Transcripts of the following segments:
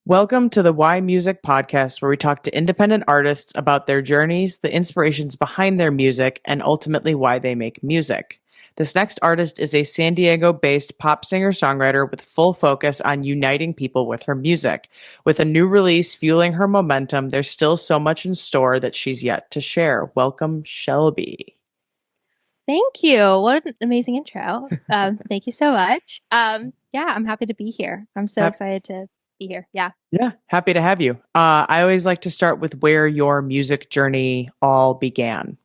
Welcome to the Why Music podcast, where we talk to independent artists about their journeys, the inspirations behind their music, and ultimately why they make music. This next artist is a San Diego based pop singer songwriter with full focus on uniting people with her music. With a new release fueling her momentum, there's still so much in store that she's yet to share. Welcome, Shelby. Thank you. What an amazing intro. Thank you so much. Yeah, I'm happy to be here. I'm so Hap- excited to be here. Yeah. yeah, happy to have you. I always like to start with where your music journey all began.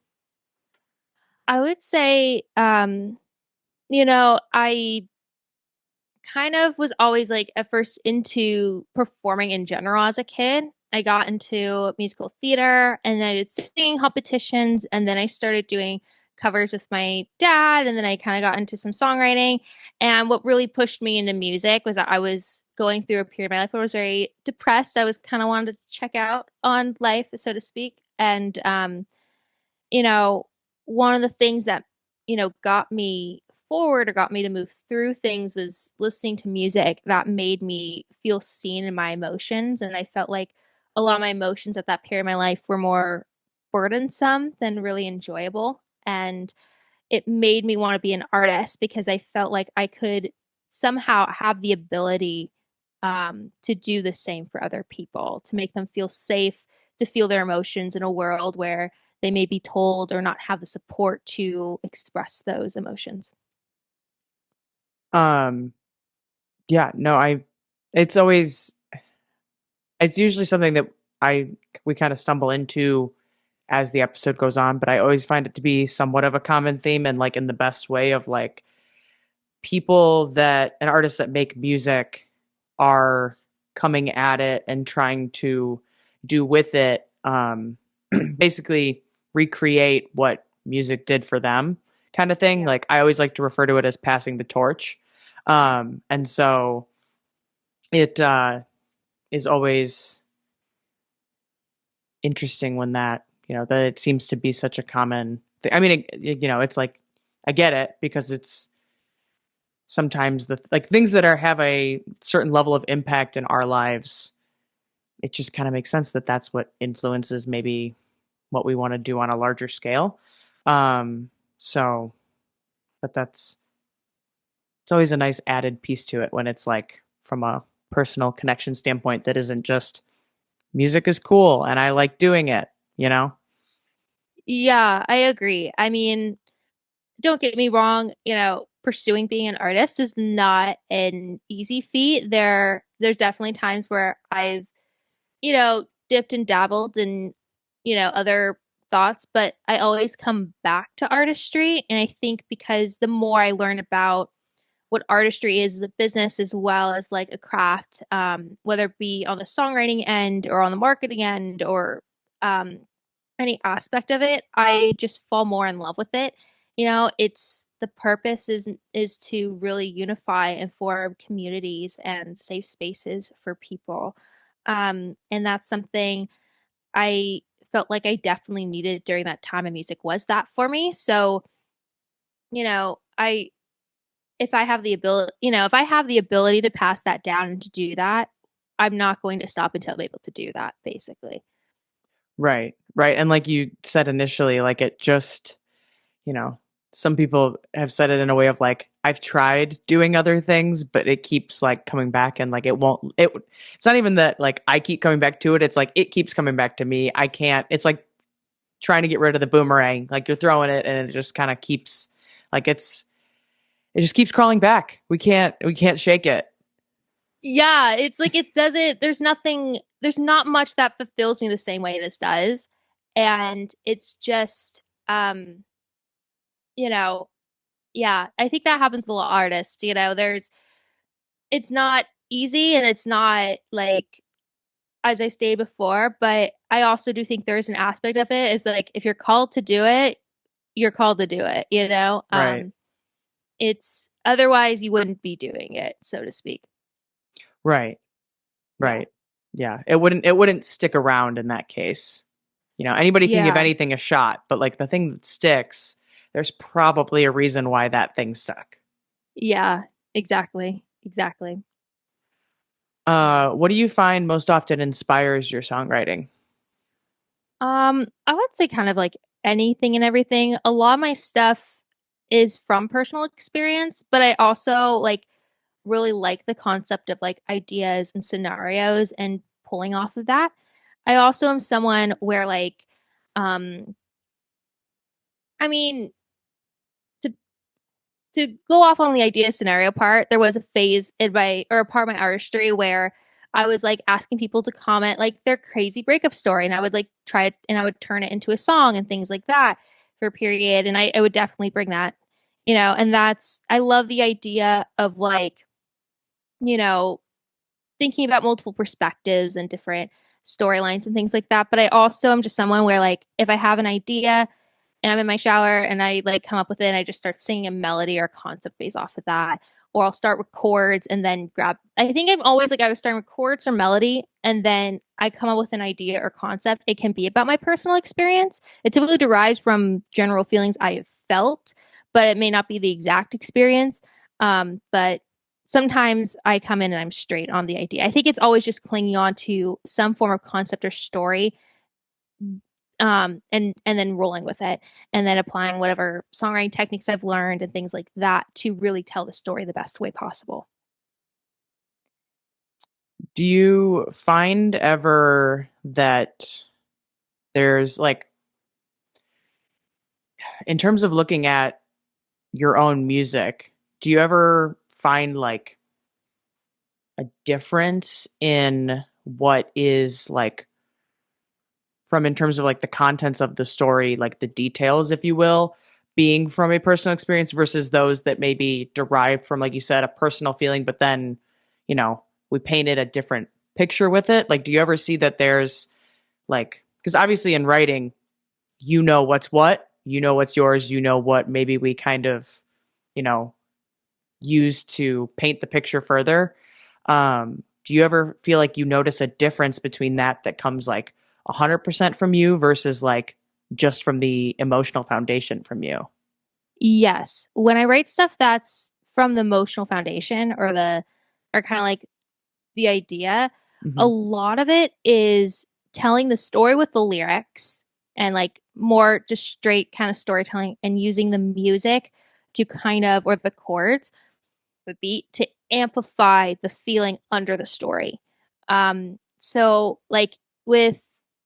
I would say, I kind of was always like at first into performing in general as a kid. I got into musical theater and then I did singing competitions and then I started doing covers with my dad and then I kind of got into some songwriting. And what really pushed me into music was that I was going through a period of my life where I was very depressed. I was kind of wanted to check out on life, so to speak. And you know, one of the things that, got me forward or got me to move through things was listening to music that made me feel seen in my emotions. And I felt like a lot of my emotions at that period of my life were more burdensome than really enjoyable. And it made me want to be an artist because I felt like I could somehow have the ability to do the same for other people, to make them feel safe, to feel their emotions in a world where they may be told or not have the support to express those emotions. Um, yeah, no, it's always, it's usually something that I, we kind of stumble into as the episode goes on, but I always find it to be somewhat of a common theme and like in the best way of like people that, and artists that make music are coming at it and trying to do with it, basically recreate what music did for them kind of thing. Yeah. Like I always like to refer to it as passing the torch. And so it is always interesting when that, that it seems to be such a common thing. I mean, it's like I get it because it's sometimes the like things that are have a certain level of impact in our lives. It just kind of makes sense that that's what influences maybe what we want to do on a larger scale. Um, so, but that's it's always a nice added piece to it when it's like from a personal connection standpoint that isn't just music is cool and I like doing it, you know? Yeah, I agree. I mean, don't get me wrong, pursuing being an artist is not an easy feat. There's definitely times where I've, dipped and dabbled in, other thoughts, but I always come back to artistry. And I think because the more I learn about what artistry is as a business as well as like a craft, whether it be on the songwriting end or on the marketing end or um, any aspect of it, I just fall more in love with it. It's the purpose is to really unify and form communities and safe spaces for people. And that's something I felt like I definitely needed during that time, and music was that for me. So, I if I have the ability, if I have the ability to pass that down and to do that, I'm not going to stop until I'm able to do that, basically. Right. Right. And like you said initially, like it just, you know, some people have said it in a way of like, I've tried doing other things, but it keeps like coming back and like it won't, it's not even that like I keep coming back to it. It's like it keeps coming back to me. I can't, it's like trying to get rid of the boomerang. Like you're throwing it and it just kind of keeps, like it just keeps crawling back. We can't shake it. Yeah, it's like it doesn't, there's not much that fulfills me the same way this does. And it's just, you know, yeah, I think that happens to a lot of artists. It's not easy and it's not like, as I stated before, but I also do think there is an aspect of it is like, if you're called to do it, you're called to do it. Right. It's otherwise you wouldn't be doing it, so to speak. Right. Yeah. Right. Yeah. It wouldn't stick around in that case. Anybody can give Yeah. anything a shot, but like the thing that sticks, there's probably a reason why that thing stuck. Yeah. Exactly. Exactly. What do you find most often inspires your songwriting? I would say kind of like anything and everything. A lot of my stuff is from personal experience, but I also like really like the concept of like ideas and scenarios and pulling off of that. I also am someone where like um I mean to to go off on the idea scenario part, there was a phase in my or a part of my artistry where I was like asking people to comment like their crazy breakup story, and I would like try it and I would turn it into a song and things like that for a period. And I would definitely bring that, and that's I love the idea of like, you know, thinking about multiple perspectives and different storylines and things like that. But I also am just someone where like if I have an idea and I'm in my shower and I like come up with it and I just start singing a melody or a concept based off of that. Or I'll start with chords and then grab. I think I'm always like either starting with chords or melody, and then I come up with an idea or concept. It can be about my personal experience. It typically derives from general feelings I have felt, but it may not be the exact experience. But sometimes I come in and I'm straight on the idea. I think it's always just clinging on to some form of concept or story, and then rolling with it, and then applying whatever songwriting techniques I've learned and things like that to really tell the story the best way possible. Do you find ever that there's like, in terms of looking at your own music, do you ever find like a difference in what is like from in terms of like the contents of the story, like the details, if you will, being from a personal experience versus those that may be derived from, like you said, a personal feeling, but then, you know, we painted a different picture with it? Like, do you ever see that there's like, because obviously in writing, you know what's yours, you know what maybe we kind of, you know, use to paint the picture further. Do you ever feel like you notice a difference between that comes like 100% from you versus like just from the emotional foundation from you? Yes, when I write stuff that's from the emotional foundation or kind of like the idea, a Hmm. lot of it is telling the story with the lyrics and like more just straight kind of storytelling and using the music to kind of or the chords the beat to amplify the feeling under the story. So like with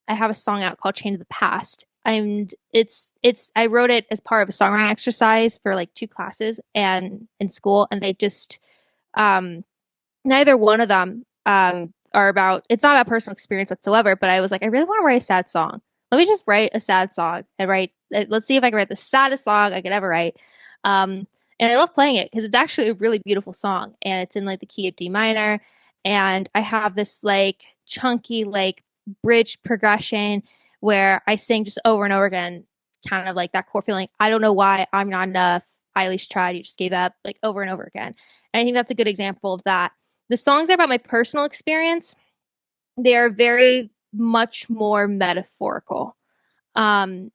I have a song out called Chain to the Past. And it's I wrote it as part of a songwriting exercise for like two classes and in school, and they just um neither one of them are about it's not about personal experience whatsoever, but I was like, I really want to write a sad song. Let me just write a sad song and write let's see if I can write the saddest song I could ever write. Um and I love playing it because it's actually a really beautiful song, and it's in like the key of D minor, and I have this like chunky like bridge progression where I sing just over and over again, kind of like that core feeling. I don't know why I'm not enough. I at least tried. You just gave up, like over and over again. And I think that's a good example of that. The songs are about my personal experience. They are very much more metaphorical, um,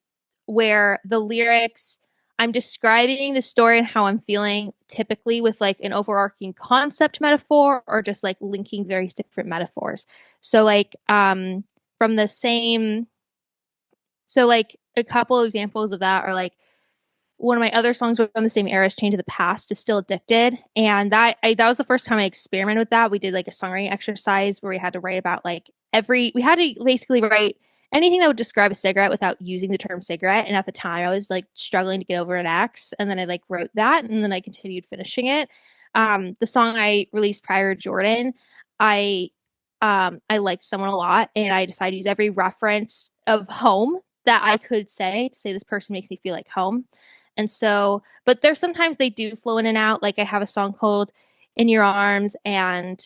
where the lyrics, I'm describing the story and how I'm feeling, typically with like an overarching concept metaphor or just like linking various different metaphors. So, like, from the same, so like a couple examples of that are like one of my other songs from the same era is Chained to the Past is Still Addicted. And that was the first time I experimented with that. We did like a songwriting exercise where we had to write about like we had to basically write anything that would describe a cigarette without using the term cigarette. And at the time I was like struggling to get over an X. And then I like wrote that and then I continued finishing it. The song I released prior to Jordan, I I liked someone a lot and I decided to use every reference of home that I could say to say this person makes me feel like home. And so, but there's sometimes they do flow in and out. Like I have a song called In Your Arms, and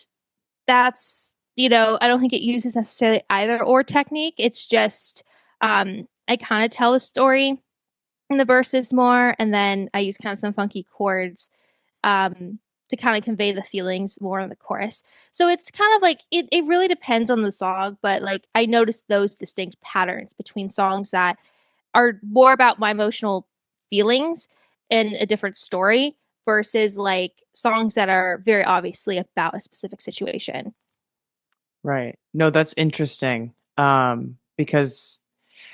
that's, I don't think it uses necessarily either or technique. It's just, I kind of tell the story in the verses more, and then I use kind of some funky chords, to kind of convey the feelings more in the chorus. So it's kind of like, it really depends on the song, but like I noticed those distinct patterns between songs that are more about my emotional feelings and a different story versus like songs that are very obviously about a specific situation. Right. No, that's interesting. Because,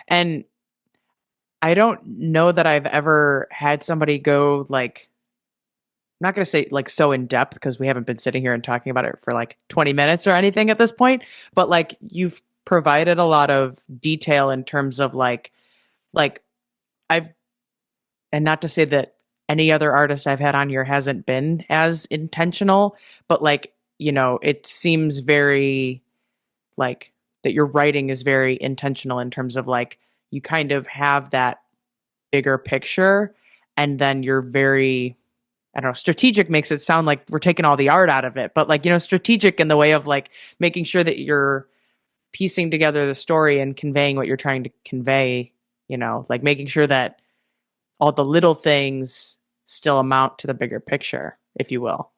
and I don't know that I've ever had somebody go like, I'm not going to say like so in depth because we haven't been sitting here and talking about it for like 20 minutes or anything at this point, but like you've provided a lot of detail in terms of like I've, and not to say that any other artist I've had on here hasn't been as intentional, but like, it seems very like that your writing is very intentional in terms of like you kind of have that bigger picture and then you're very, I don't know, strategic makes it sound like we're taking all the art out of it, but like, strategic in the way of like making sure that you're piecing together the story and conveying what you're trying to convey, like making sure that all the little things still amount to the bigger picture, if you will.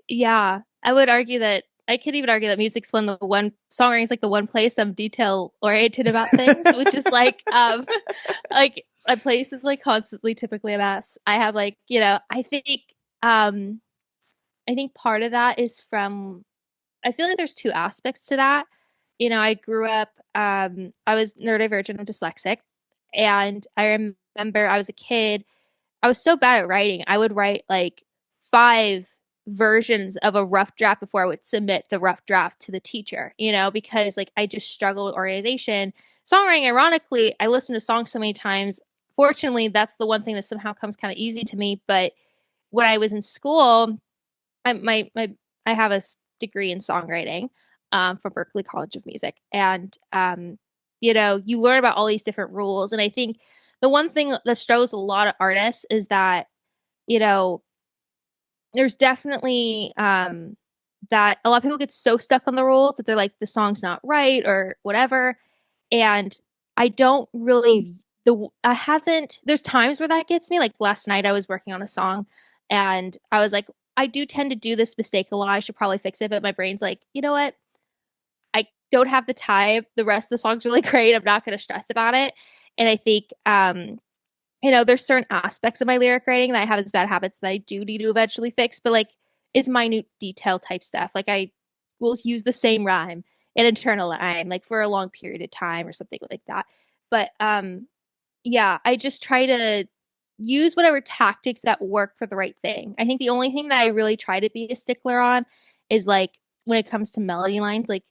Yeah, I could even argue that music's one songwriting is like the one place I'm detail oriented about things, which is like like my place is like constantly typically a mess. I have like, um I think part of that is from I feel like there's two aspects to that. I grew up I was neurodivergent and dyslexic, and I remember I was a kid, I was so bad at writing. I would write like five versions of a rough draft before I would submit the rough draft to the teacher, because like I just struggled with organization. Songwriting, ironically, I listened to songs so many times. Fortunately, that's the one thing that somehow comes kind of easy to me. But when I was in school, I have a degree in songwriting from Berklee College of Music, and you learn about all these different rules. And I think the one thing that struggles a lot of artists is that you know there's definitely that a lot of people get so stuck on the rules that they're like the song's not right or whatever. And I don't really the I hasn't there's times where that gets me. Like last night I was working on a song and I was like, I do tend to do this mistake a lot. I should probably fix it, but my brain's like, you know what? I don't have the time. The rest of the song's really great. I'm not going to stress about it. And I think there's certain aspects of my lyric writing that I have as bad habits that I do need to eventually fix, but like it's minute detail type stuff. Like I will use the same rhyme and internal rhyme like for a long period of time or something like that. But yeah, I just try to use whatever tactics that work for the right thing. I think the only thing that I really try to be a stickler on is like when it comes to melody lines, like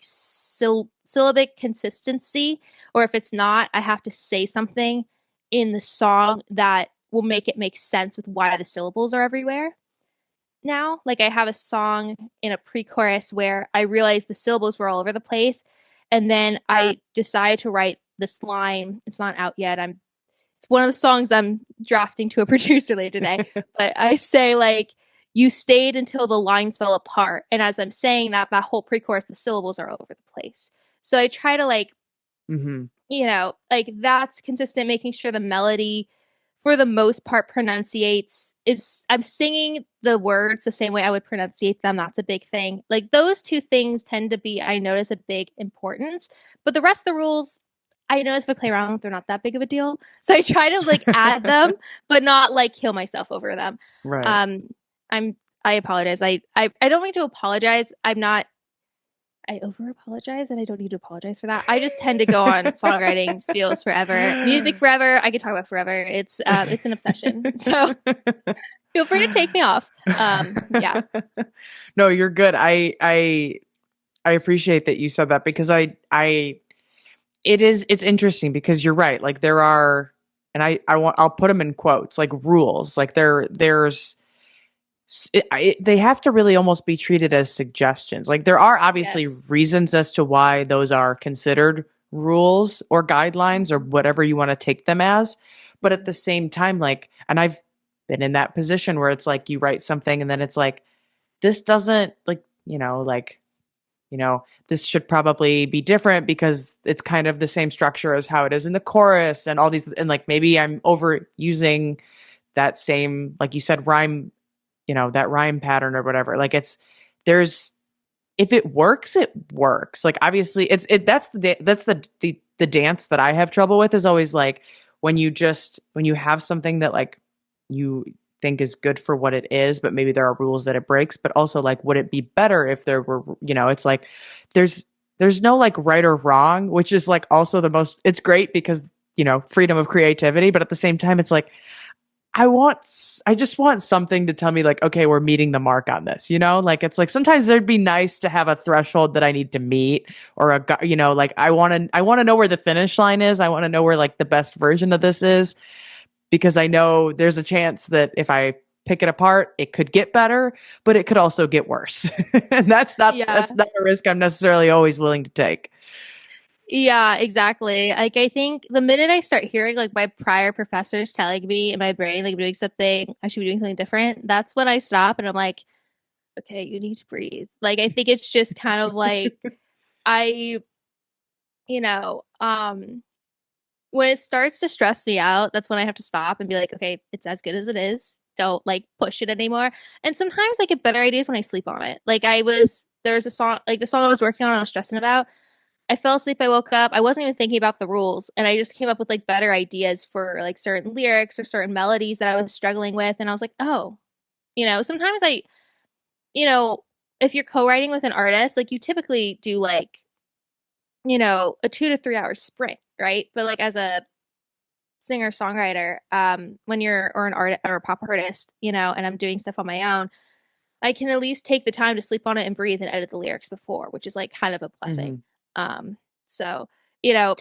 syllabic consistency, or if it's not, I have to say something in the song that will make it make sense with why the syllables are everywhere. Now, like I have a song in a pre-chorus where I realized the syllables were all over the place, and then I decided to write this line. It's not out yet. It's one of the songs I'm drafting to a producer later today, but I say like you stayed until the lines fell apart. And as I'm saying that whole pre-chorus, the syllables are all over the place. So I try to like, Mm-hmm. like that's consistent, making sure the melody for the most part pronunciates is I'm singing the words the same way I would pronunciate them. That's a big thing. Like those two things tend to be, I notice, a big importance. But the rest of the rules, I notice if I play around, they're not that big of a deal. So I try to like add them, but not like kill myself over them. Right. Um, I apologize. I don't mean to apologize. I over apologize and I don't need to apologize for that. I just tend to go on songwriting spiels forever. Music forever. I could talk about forever. It's an obsession. So feel free to take me off. Yeah. No, you're good. I appreciate that you said that because it's interesting because you're right. Like there are, and I'll put them in quotes, like rules. Like they have to really almost be treated as suggestions. Like there are obviously Yes. reasons as to why those are considered rules or guidelines or whatever you want to take them as. But at the same time, like, and I've been in that position where it's like you write something and then it's like, this doesn't like, this should probably be different because it's kind of the same structure as how it is in the chorus and all these, and like maybe I'm overusing that same, like you said, rhyme, that rhyme pattern or whatever. Like there's, if it works, it works. Like obviously that's the dance that I have trouble with is always like when you have something that like you think is good for what it is, but maybe there are rules that it breaks. But also, like, would it be better if there were, it's like there's there's no like right or wrong, which is like also the most. It's great because freedom of creativity, but at the same time, it's like I just want something to tell me like, okay, we're meeting the mark on this, like it's like sometimes it'd be nice to have a threshold that I need to meet or like I want to know where the finish line is. I want to know where like the best version of this is because I know there's a chance that if I pick it apart, it could get better, but it could also get worse. And Yeah. that's not a risk I'm necessarily always willing to take. Yeah, exactly. Like I think the minute I start hearing like my prior professors telling me in my brain like I'm doing something, I should be doing something different, that's when I stop and I'm like, okay, you need to breathe. Like I think it's just kind of like I, you know, when it starts to stress me out, that's when I have to stop and be like, okay, it's as good as it is. Don't like push it anymore. And sometimes I get better ideas when I sleep on it. Like there's a song, like the song I was working on, I was stressing about. I fell asleep, I woke up, I wasn't even thinking about the rules, and I just came up with like better ideas for like certain lyrics or certain melodies that I was struggling with. And I was like, oh, sometimes you know, if you're co-writing with an artist, like you typically do like, a 2 to 3 hour sprint, right? But like as a singer songwriter, when you're or an art or a pop artist, and I'm doing stuff on my own, I can at least take the time to sleep on it and breathe and edit the lyrics before, which is like kind of a blessing. Mhm. So, you know,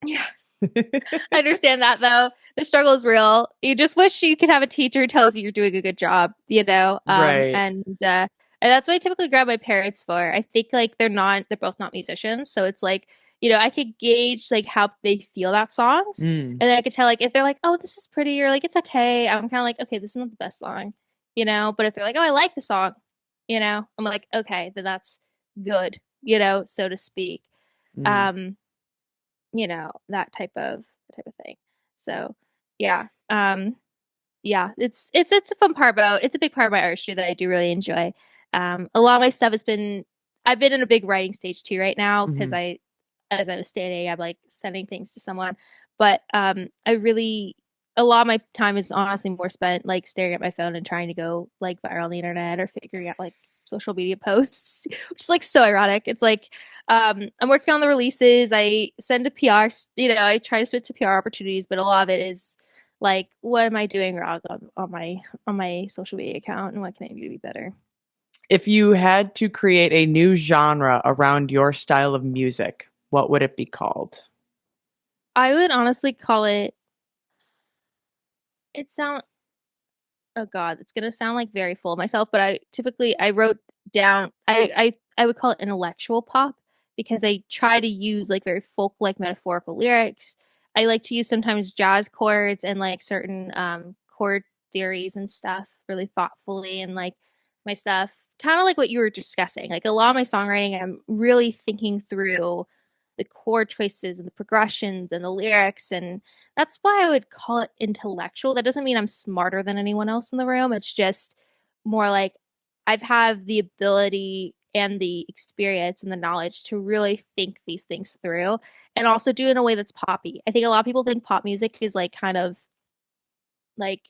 yeah, I understand that though. The struggle is real. You just wish you could have a teacher who tells you you're doing a good job, Right. And that's what I typically grab my parents for. I think like they're both not musicians, so it's like, I could gauge like how they feel about songs, Mm. and then I could tell like if they're like, oh, this is pretty, or like it's okay. I'm kind of like, okay, this is not the best song, But if they're like, oh, I like the song, I'm like, okay, then that's good, so to speak. Mm. Um, that type of thing. So yeah. Yeah, it's a fun part about it's a big part of my artistry that I do really enjoy. A lot of my stuff has been I've been in a big writing stage too right now because Mhm. as I was stating, I'm like sending things to someone. But I really a lot of my time is honestly more spent like staring at my phone and trying to go like viral on the internet or figuring out like social media posts, which is like so ironic. It's like I'm working on the releases. I send to PR, I try to submit to PR opportunities, but a lot of it is like what am I doing wrong on my social media account and what can I do to be better? If you had to create a new genre around your style of music, what would it be called? I would honestly call it sound oh god, it's gonna sound like very full of myself, but I wrote down I would call it intellectual pop because I try to use like very folk like metaphorical lyrics. I like to use sometimes jazz chords and like certain chord theories and stuff really thoughtfully and like my stuff kind of like what you were discussing. Like a lot of my songwriting, I'm really thinking through the chord choices and the progressions and the lyrics, and that's why I would call it intellectual. That doesn't mean I'm smarter than anyone else in the room. It's just more like I've had the ability and the experience and the knowledge to really think these things through and also do it in a way that's poppy. I think a lot of people think pop music is like kind of like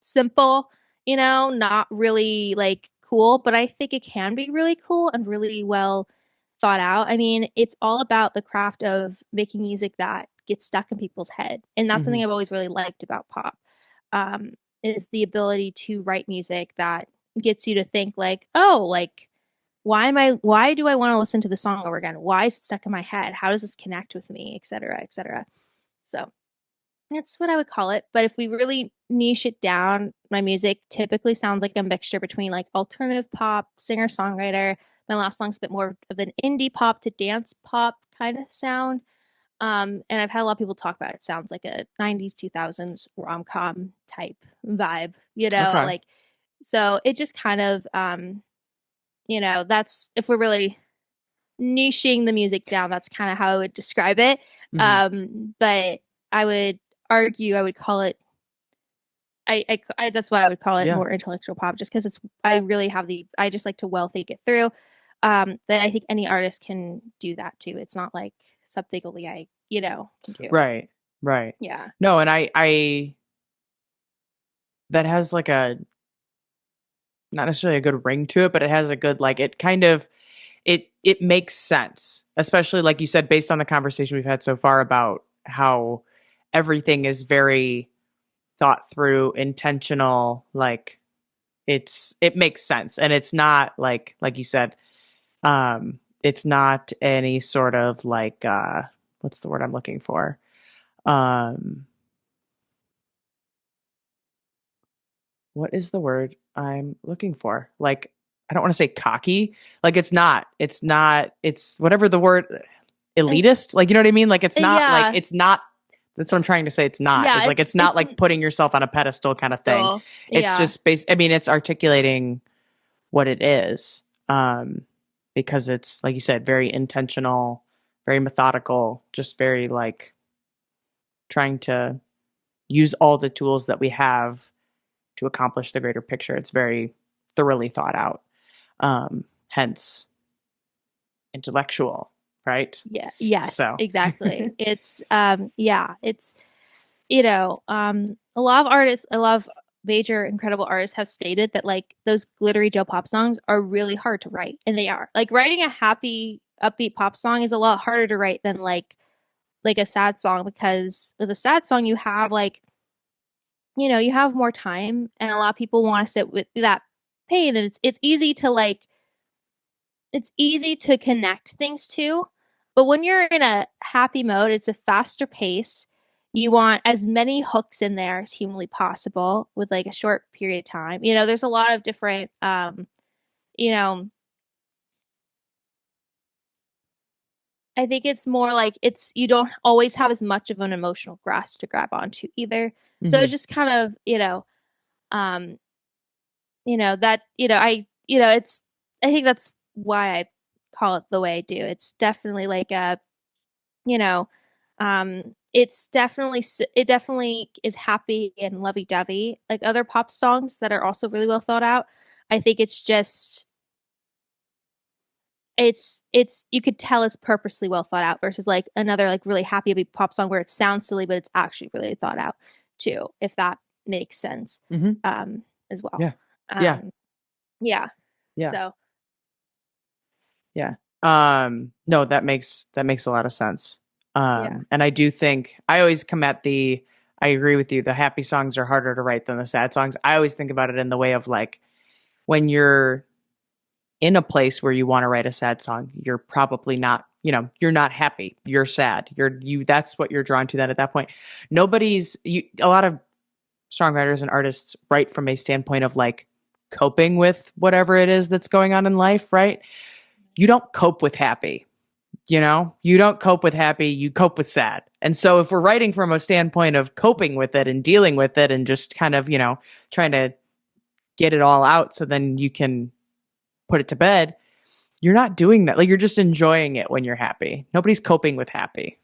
simple, not really like cool, but I think it can be really cool and really well thought out. I mean, it's all about the craft of making music that gets stuck in people's head. And that's Hmm. something I've always really liked about pop. Um, is the ability to write music that gets you to think like, oh, like why do I want to listen to the song over again? Why is it stuck in my head? How does this connect with me, et cetera, et cetera. So that's what I would call it. But if we really niche it down, my music typically sounds like a mixture between like alternative pop, singer-songwriter. My last song's a bit more of an indie pop to dance pop kind of sound. And I've had a lot of people talk about it. It sounds like a 90s, 2000s rom-com type vibe, Okay. like so it just kind of that's if we're really niching the music down, that's kind of how I would describe it. Hmm. But I would argue I would call it that's why I would call it Yeah. more intellectual pop, just because I just like to well think it through. But I think any artist can do that too. It's not like something only I, can do. Right. Right. Yeah. No, and I that has like a not necessarily a good ring to it, but it has a good like it kind of it makes sense, especially like you said, based on the conversation we've had so far about how everything is very thought through, intentional, like it makes sense. And it's not like you said, it's not any sort of like what's the word I'm looking for? Um what is the word I'm looking for? Like, I don't want to say cocky. Like, it's whatever the word I, elitist. Like, you know what I mean? Like, yeah, it's not, that's what I'm trying to say. It's not, is yeah, like, it's not it's like putting yourself on a pedestal kind of thing. still, It's yeah, just I mean, it's articulating what it is. Because it's, like you said, very intentional, very methodical, just very like trying to use all the tools that we have to accomplish the greater picture. It's very thoroughly thought out. Hence intellectual, right? yeah, yes, So, exactly. It's yeah, it's a lot of artists, a lot of major incredible artists have stated that like those glittery Joe pop songs are really hard to write, and they are. Like writing a happy, upbeat pop song is a lot harder to write than like a sad song, because with a sad song you have like, you have more time, and a lot of people want to sit with that pain, and it's easy to like it's easy to connect things to. But when you're in a happy mode, it's a faster pace. You want as many hooks in there as humanly possible with like a short period of time. There's a lot of different you know, I think it's more like it's you don't always have as much of an emotional grasp to grab onto either. So mm-hmm, it's just kind of, um, that, it's I think that's why I call it the way I do. It's definitely like a you know it definitely is happy and lovey-dovey like other pop songs that are also really well thought out. I think it's just it's you could tell it's purposely well thought out versus like another like really happy pop song where it sounds silly but it's actually really thought out too, if that makes sense. mm-hmm, As well. yeah, yeah, um yeah, yeah, so yeah. No, that makes a lot of sense. yeah. And I do think I always come at I agree with you. The happy songs are harder to write than the sad songs. I always think about it in the way of like when you're in a place where you want to write a sad song, you're probably not, you're not happy. You're sad. That's what you're drawn to then at that point. A lot of songwriters and artists write from a standpoint of like coping with whatever it is that's going on in life, right? You don't cope with happy, you don't cope with happy, you cope with sad. And so if we're writing from a standpoint of coping with it and dealing with it and just kind of, trying to get it all out so then you can put it to bed, you're not doing that. Like you're just enjoying it when you're happy. Nobody's coping with happy.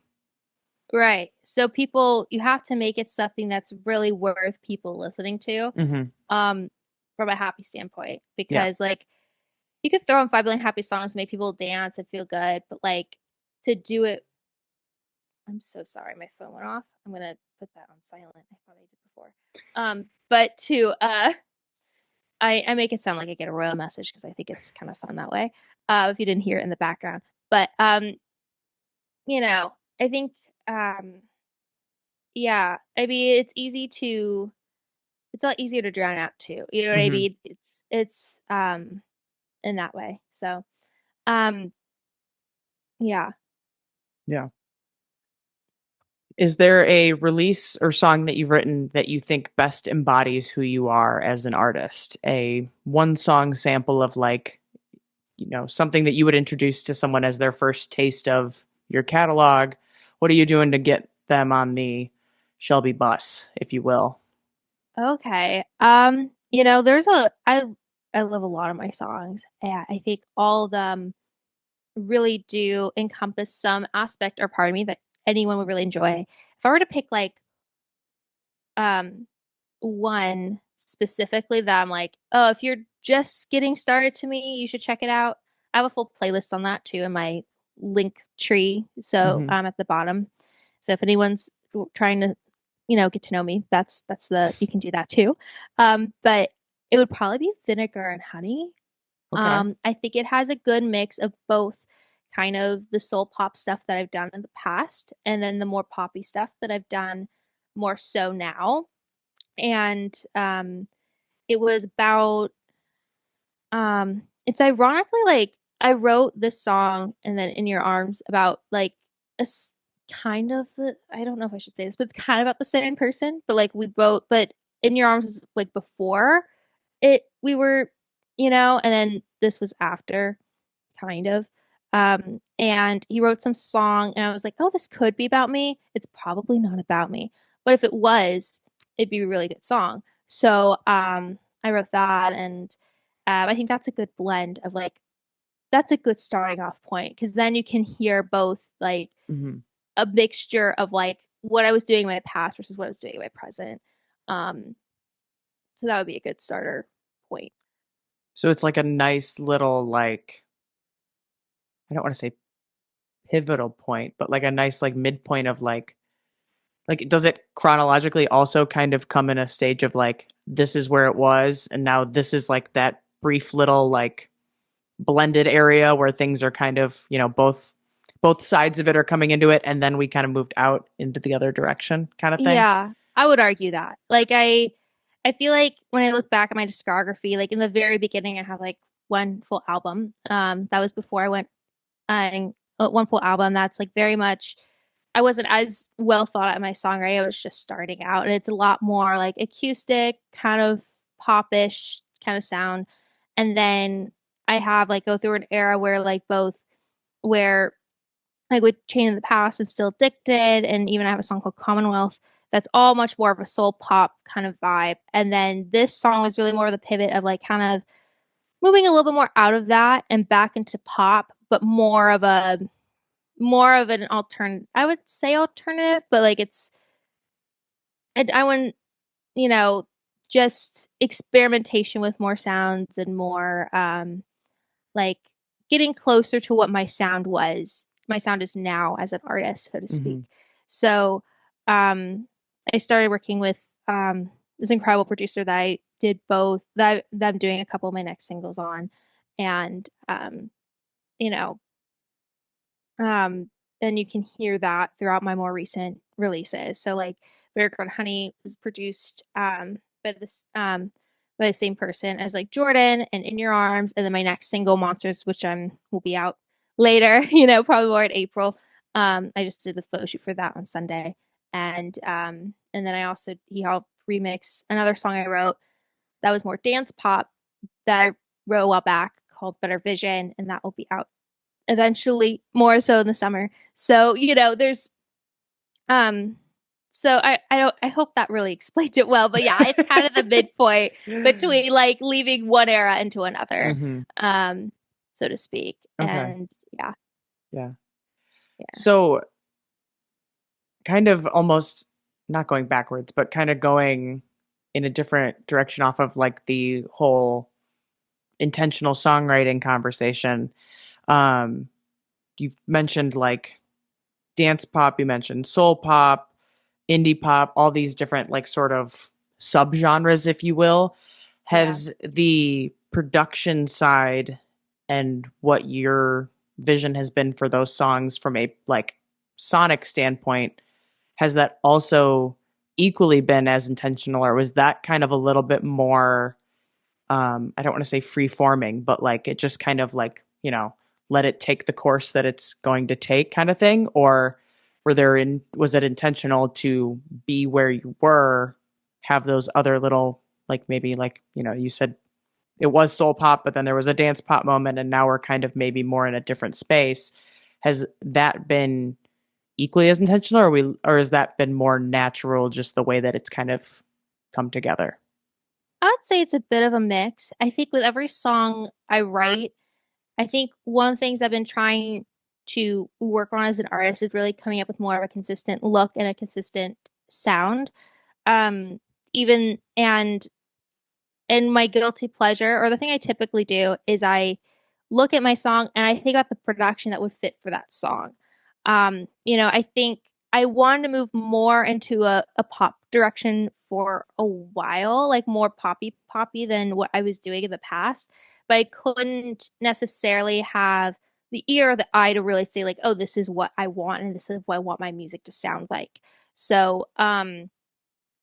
Right. So people, you have to make it something that's really worth people listening to, Mm-hmm. um, from a happy standpoint. Yeah. Because like you could throw in 5 billion happy songs, make people dance and feel good, but like to do it, I'm so sorry, my phone went off. I'm gonna put that on silent. I thought I did before. But to I make it sound like I get a royal message because I think it's kind of fun that way. If you didn't hear it in the background. But I think yeah, I mean it's a lot easier to drown out too. You know what I Mm-hmm. mean? It's in that way. So um yeah. Yeah. Is there a release or song that you've written that you think best embodies who you are as an artist? A one song sample of like, something that you would introduce to someone as their first taste of your catalog. What are you doing to get them on the Shelby bus, if you will? Okay. There's I love a lot of my songs. Yeah, I think all of them really do encompass some aspect or part of me that anyone would really enjoy. If I were to pick like um one specifically that I'm like, oh, if you're just getting started to me, you should check it out. I have a full playlist on that too in my link tree. So Mm-hmm. at the bottom. So if anyone's trying to get to know me, that's you can do that too. But it would probably be Vinegar and Honey. Okay. I think it has a good mix of both kind of the soul pop stuff that I've done in the past and then the more poppy stuff that I've done more so now. And it was about it's ironically like I wrote this song and then In Your Arms about like a kind of the I don't know if I should say this, but it's kind of about the same person, but like we both but In Your Arms was like before it we were, and then this was after kind of. And he wrote some song and I was like, oh, this could be about me. It's probably not about me. But if it was, it'd be a really good song. So I wrote that and I think that's a good blend of like that's a good starting off point because then you can hear both like Hmm. a mixture of like what I was doing in my past versus what I was doing in my present. Um, so that would be a good starter point. So it's like a nice little like I don't want to say pivotal point, but like a nice like midpoint of like does it chronologically also kind of come in a stage of like this is where it was and now this is like that brief little like blended area where things are kind of, both sides of it are coming into it and then we kind of moved out into the other direction kind of thing. Yeah, I would argue that. Like I feel like when I look back at my discography, like in the very beginning I have like one full album. That was before I went and one full album that's like very much I wasn't as well thought out in my songwriting. I was just starting out and it's a lot more like acoustic, kind of popish kind of sound. And then I have like go through an era where like both where like with Chain of the Past and Still Addicted, and even I have a song called Commonwealth that's all much more of a soul pop kind of vibe. And then this song is really more of the pivot of like kind of moving a little bit more out of that and back into pop, but more of an altern I would say alternative, but like I wouldn't, you know, just experimentation with more sounds and more like getting closer to what my sound is now as an artist, so to speak. Hmm. So I started working with this incredible producer that I did both that I'm doing a couple of my next singles on. And you know, then you can hear that throughout my more recent releases. So like Bear Card Honey was produced by the same person as like Jordan and In Your Arms, and then my next single Monsters, which will be out later, probably more in April. I just did the photo shoot for that on Sunday. And then he helped remix another song I wrote that was more dance pop that I wrote a while back called Better Vision, and that will be out eventually more so in the summer. So, there's so I hope that really explained it well. But yeah, it's kind of the midpoint between like leaving one era into another, Hmm. so to speak. Okay. And yeah, Yeah. yeah. So kind of almost not going backwards, but kind of going in a different direction off of like the whole intentional songwriting conversation. Um, you've mentioned like dance pop, you mentioned soul pop, indie pop, all these different like sort of subgenres, if you will. Yeah. Has the production side and what your vision has been for those songs from a like sonic standpoint, has that also equally been as intentional, or was that kind of a little bit more I don't want to say free forming, but like it just kind of like, let it take the course that it's going to take kind of thing? Or was it intentional to be where you were, have those other little, like maybe like, you said it was soul pop, but then there was a dance pop moment and now we're kind of maybe more in a different space. Has that been equally as intentional, or has that been more natural, just the way that it's kind of come together? I would say it's a bit of a mix. I think with every song I write, I think one of the things I've been trying to work on as an artist is really coming up with more of a consistent look and a consistent sound. Um, even and my guilty pleasure or the thing I typically do is I look at my song and I think about the production that would fit for that song. I think I wanted to move more into a pop direction for a while, like more poppy than what I was doing in the past. But I couldn't necessarily have the ear or the eye to really say like, oh, this is what I want and this is what I want my music to sound like. So,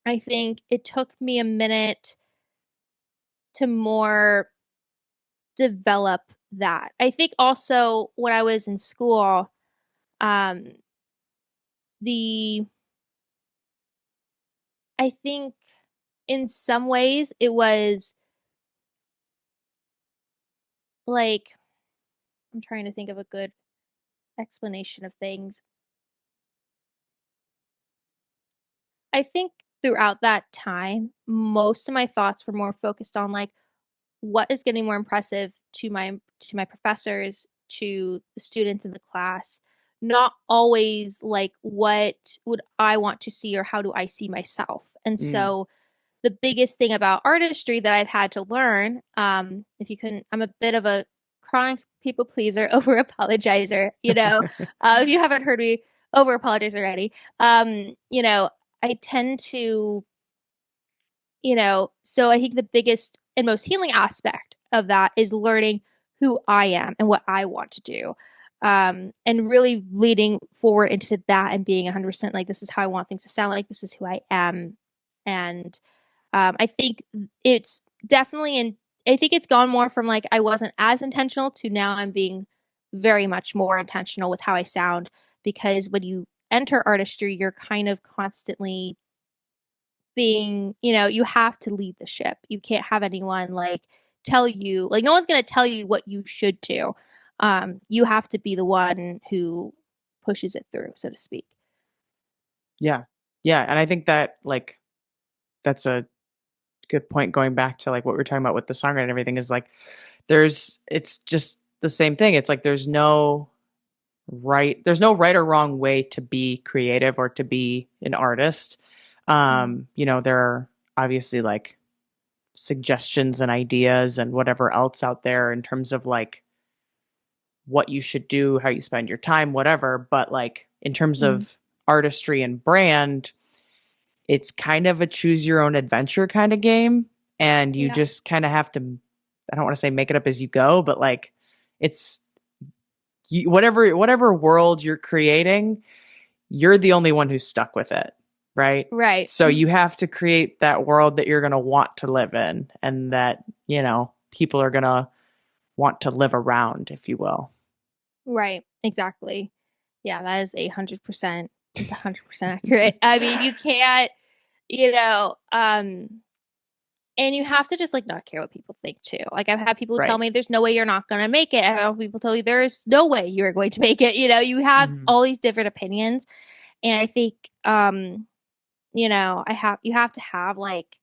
I think it took me a minute to more develop that. I think also when I was in school, um, the I think in some ways it was like I'm trying to think of a good explanation of things. I think throughout that time, most of my thoughts were more focused on like what is getting more impressive to my professors, to the students in the class, not always like what would I want to see or how do I see myself. And Mm. so the biggest thing about artistry that I've had to learn, if you couldn't, I'm a bit of a chronic people pleaser, over apologizer, if you haven't heard me over apologize already, I tend to, so I think the biggest and most healing aspect of that is learning who I am and what I want to do. And really leading forward into that and being 100% like, this is how I want things to sound like, this is who I am. And I think it's definitely I think it's gone more from like I wasn't as intentional to now I'm being very much more intentional with how I sound because when you enter artistry, you're kind of constantly being, you have to lead the ship. You can't have anyone like tell you, like, no one's going to tell you what you should do. You have to be the one who pushes it through, so to speak. Yeah. Yeah. And I think that like that's a good point going back to like what we are talking about with the songwriting and everything is like it's just the same thing. It's like there's no right or wrong way to be creative or to be an artist. Mm. There are obviously like suggestions and ideas and whatever else out there in terms of like what you should do, how you spend your time, whatever. But like in terms Mm. of artistry and brand, it's kind of a choose your own adventure kind of game. And you Yeah. just kind of have to, I don't want to say make it up as you go, but like it's whatever world you're creating, you're the only one who's stuck with it, right? Right. So you have to create that world that you're going to want to live in and that, people are going to want to live around, if you will. Right. Exactly. Yeah, that is 100%. It's 100% accurate. I mean, you can't, you know, um, and you have to just like not care what people think too. Like I've had people tell Right. me there's no way you're not going to make it. I've had people tell me there is no way you're going to make it. You have Mhm. all these different opinions. And I think you have to have like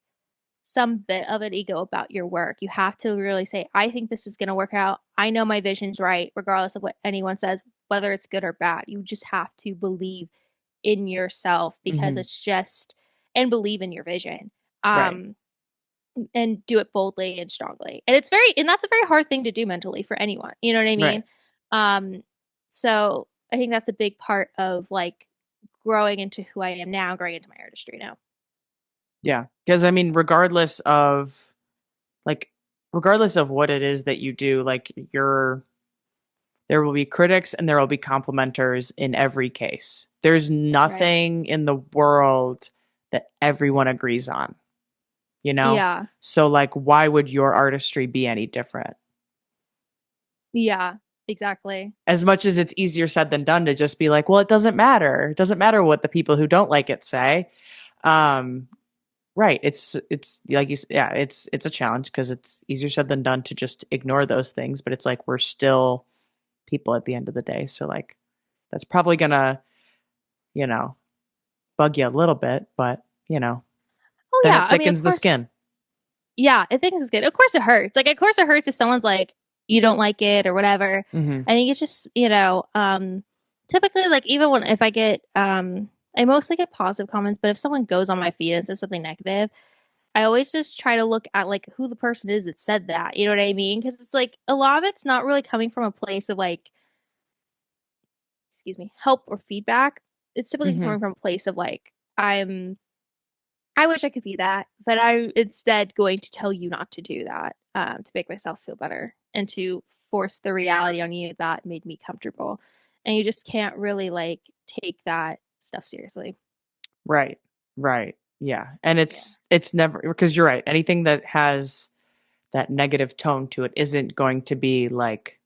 some bit of an ego about your work. You have to really say, I think this is going to work out. I know my vision's right, regardless of what anyone says, whether it's good or bad. You just have to believe in yourself because Mhm. it's just, and believe in your vision. Right. Um, and do it boldly and strongly. And that's a very hard thing to do mentally for anyone. You know what I Right. mean? Um, so I think that's a big part of like growing into who I am now, growing into my artistry now. Yeah. Because I mean, like, regardless of what it is that you do, like, there will be critics and there will be complimenters in every case. There's Right. nothing in the world that everyone agrees on, you know? Yeah. So, like, why would your artistry be any different? Yeah. Exactly. As much as it's easier said than done to just be like, well, it doesn't matter. It doesn't matter what the people who don't like it say. Um, right. It's like yeah, it's a challenge because it's easier said than done to just ignore those things, but it's like we're still people at the end of the day. So like that's probably gonna, you know, bug you a little bit, but Oh then yeah. it I mean, of thickens the course. skin. Yeah, I think it's good. Of course it hurts. Like, of course it hurts if someone's like, you don't like it or whatever. Hmm. I think it's just, typically like even when if I get I mostly get positive comments, but if someone goes on my feed and says something negative, I always just try to look at like who the person is that said that. You know what I mean? Because it's like a lot of it's not really coming from a place of like, excuse me, help or feedback. it's typically Hmm. coming from a place of like, I wish I could be that, but I'm instead going to tell you not to do that, to make myself feel better and to force the reality on you that made me comfortable. And you just can't really like take that stuff seriously. Right. Right. Yeah. And Yeah. it's never, because you're right. Anything that has that negative tone to it isn't going to be like,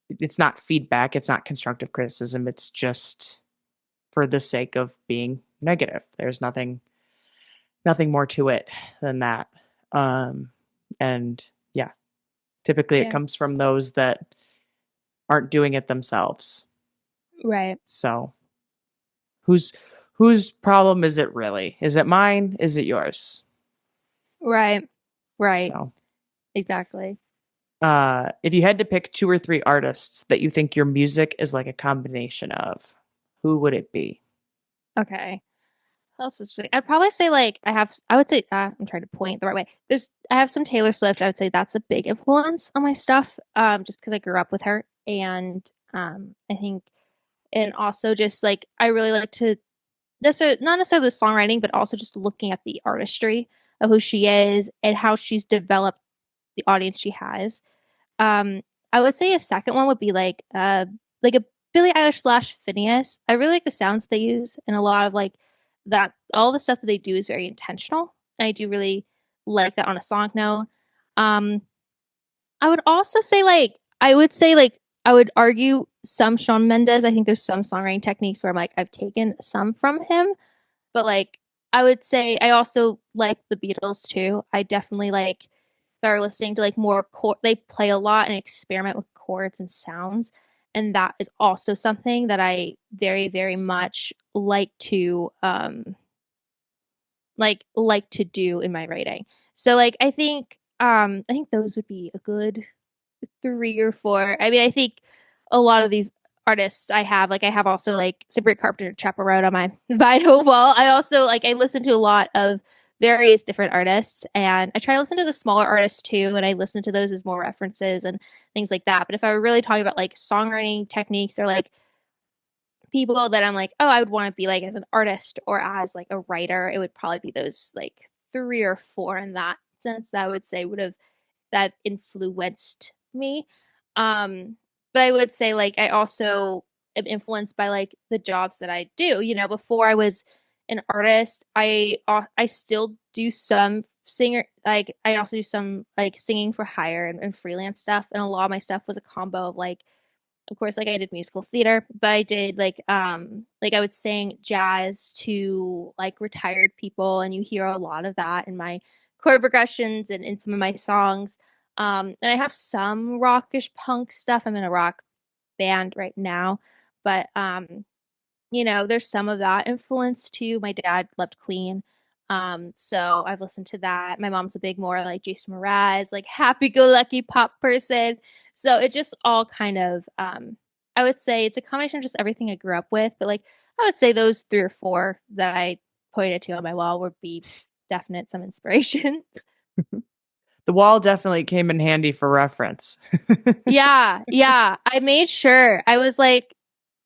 it's not feedback, it's not constructive criticism, it's just for the sake of being negative. There's nothing more to it than that. Um and yeah, typically it Yeah. comes from those that aren't doing it themselves. Right. So, whose whose problem is it really? Is it mine? Is it yours? Right. Right. So, Exactly. if you had to pick two or three artists that you think your music is like a combination of, who would it be? Okay. What else is I'd probably say like I would say I'm trying to point the right way. I have some Taylor Swift. I would say that's a big influence on my stuff. Just because I grew up with her, and I think, and also just like I really like to not necessarily the songwriting, but also just looking at the artistry of who she is and how she's developed the audience she has. Um, I would say a second one would be like a Billie Eilish slash Phineas. I really like the sounds they use and a lot of like that all the stuff that they do is very intentional. And I do really like that on a song note. Um, I would also say I would argue some Shawn Mendes. I think there's some songwriting techniques where I'm like I've taken some from him, but like I would say I also like the Beatles too. I definitely like that are listening to like more they play a lot and experiment with chords and sounds. And that is also something that I very, very much like to do in my writing. So like I think those would be a good three or four. I mean, I think a lot of these artists I have also like Sabrina Carpenter Chappell Road on my vinyl wall. I also like I listen to a lot of various different artists and I try to listen to the smaller artists too, and I listen to those as more references and things like that. But if I were really talking about like songwriting techniques or like people that I'm like, oh, I would want to be like as an artist or as like a writer, it would probably be those like three or four in that sense that I would say would have that influenced me. But I would say like I also am influenced by like the jobs that I do. You know, before I was an artist, I still do some singer like I also do some like singing for hire and freelance stuff, and a lot of my stuff was a combo of like of course like I did musical theater, but I did like I would sing jazz to like retired people, and you hear a lot of that in my chord progressions and in some of my songs. And I have some rockish punk stuff. I'm in a rock band right now, but you know, there's some of that influence too. My dad loved Queen. So I've listened to that. My mom's a big more like Jason Mraz, like happy-go-lucky pop person. So it just all kind of I would say it's a combination of just everything I grew up with, but like I would say those three or four that I pointed to on my wall would be definite some inspirations. The wall definitely came in handy for reference. Yeah, yeah. I made sure. I was like,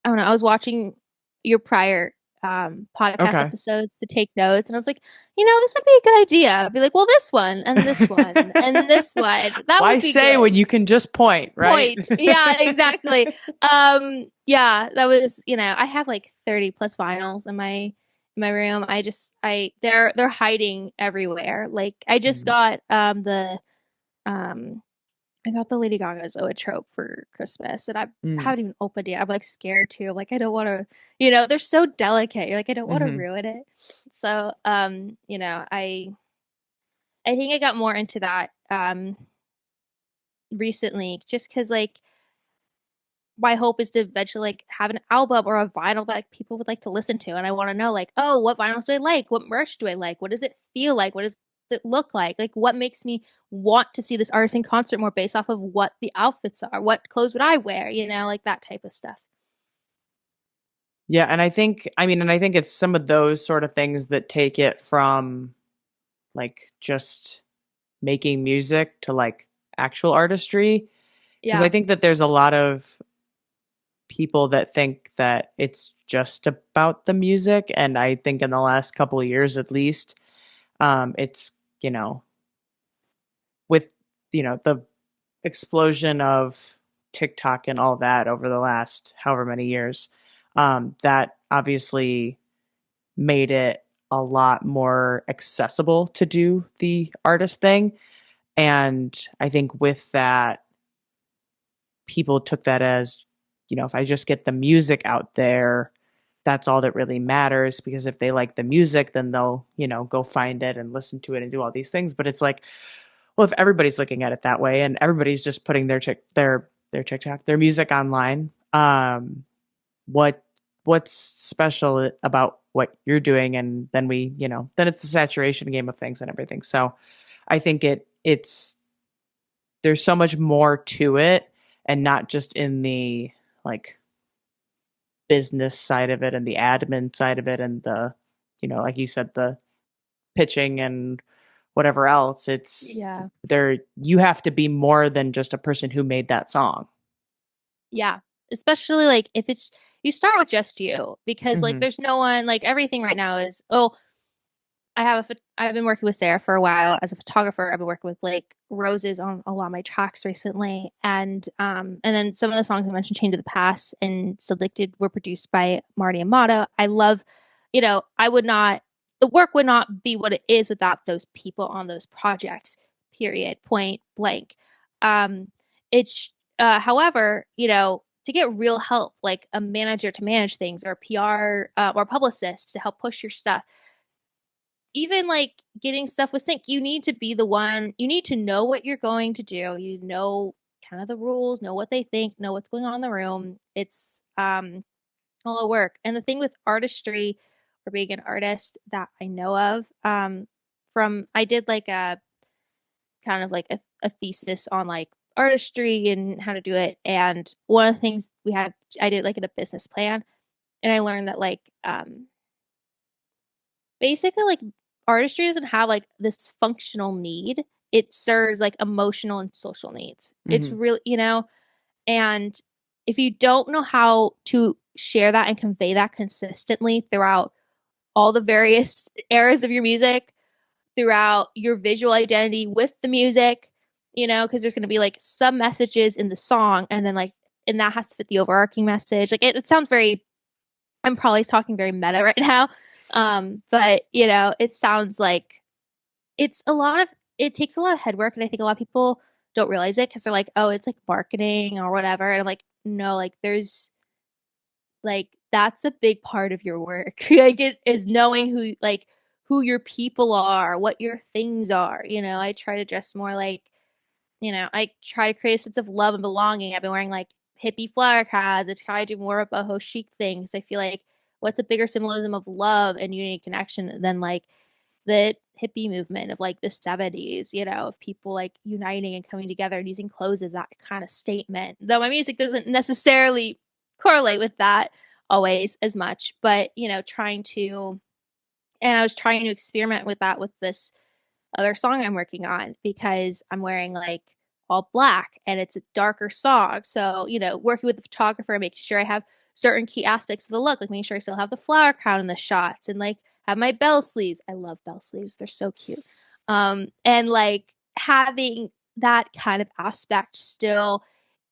I don't know, I was watching your prior podcast Okay. episodes to take notes and I was like, you know, this would be a good idea. I'd be like, well, this one and this one and this one. That Why would be say when good. you can just point, right? Point. Yeah, exactly. Yeah, that was, you know, I have like 30 plus vinyls in my room. They're hiding everywhere. Like I just Mm. got um I got the Lady Gaga Zoetrope for Christmas, and I Mm. haven't even opened it. I'm like scared too. Like I don't want to, you know, they're so delicate. You're like I don't want to Hmm. ruin it. So, you know, I think I got more into that recently, just because like my hope is to eventually like have an album or a vinyl that like, people would like to listen to, and I want to know like, oh, what vinyls do I like? What merch do I like? What does it feel like? What does it look like? Like, what makes me want to see this artist in concert more based off of what the outfits are? What clothes would I wear? You know, like that type of stuff. Yeah, and I think it's some of those sort of things that take it from like just making music to like actual artistry. Because I Yeah. think that there's a lot of people that think that it's just about the music. And I think in the last couple of years, at least, it's, you know, with, the explosion of TikTok and all that over the last however many years, that obviously made it a lot more accessible to do the artist thing. And I think with that, people took that as, if I just get the music out there, that's all that really matters. Because if they like the music, then they'll, go find it and listen to it and do all these things. But it's like, well, if everybody's looking at it that way and everybody's just putting their TikTok, their music online, what what's special about what you're doing? And then then it's the saturation game of things and everything. So I think it's there's so much more to it, and not just in the like business side of it and the admin side of it and the, like you said, the pitching and whatever else. It's Yeah. there. You have to be more than just a person who made that song. Yeah. Especially like if it's you start with just you because like Mm-hmm. there's no one like everything right now is I've been working with Sarah for a while as a photographer. I've been working with like Roses on a lot of my tracks recently, and then some of the songs I mentioned, "Chained to the Past" and "Still Addicted," were produced by Marty and Mata. I love, I would not the work would not be what it is without those people on those projects. Period. Point blank. It's however, to get real help, like a manager to manage things, or PR or publicist to help push your stuff, even like getting stuff with sync, you need to be the one, you need to know what you're going to do. You know kind of the rules, know what they think, know what's going on in the room. It's a lot of work. And the thing with artistry or being an artist that I know of, from I did like a kind of like a thesis on like artistry and how to do it. And one of the things I did like in a business plan, and I learned that like basically like artistry doesn't have like this functional need. It serves like emotional and social needs. It's Mm-hmm. really, and if you don't know how to share that and convey that consistently throughout all the various eras of your music, throughout your visual identity with the music, because there's going to be like some messages in the song, and then like, and that has to fit the overarching message. Like it sounds very, I'm probably talking very meta right now. But it sounds like it takes a lot of head work, and I think a lot of people don't realize it because they're like, oh, it's like marketing or whatever. And I'm like, no, like there's like that's a big part of your work. Like it is knowing who your people are, what your things are. I try to dress more like, I try to create a sense of love and belonging. I've been wearing like hippie flower crowns. I try to do more of boho chic things. I feel like what's a bigger symbolism of love and unity connection than like the hippie movement of like the 70s, of people like uniting and coming together and using clothes as that kind of statement. Though my music doesn't necessarily correlate with that always as much, but trying to, and I was trying to experiment with that with this other song I'm working on because I'm wearing like all black and it's a darker song. So, working with the photographer, making sure I have certain key aspects of the look, like making sure I still have the flower crown in the shots and like have my bell sleeves. I love bell sleeves. They're so cute. And like having that kind of aspect still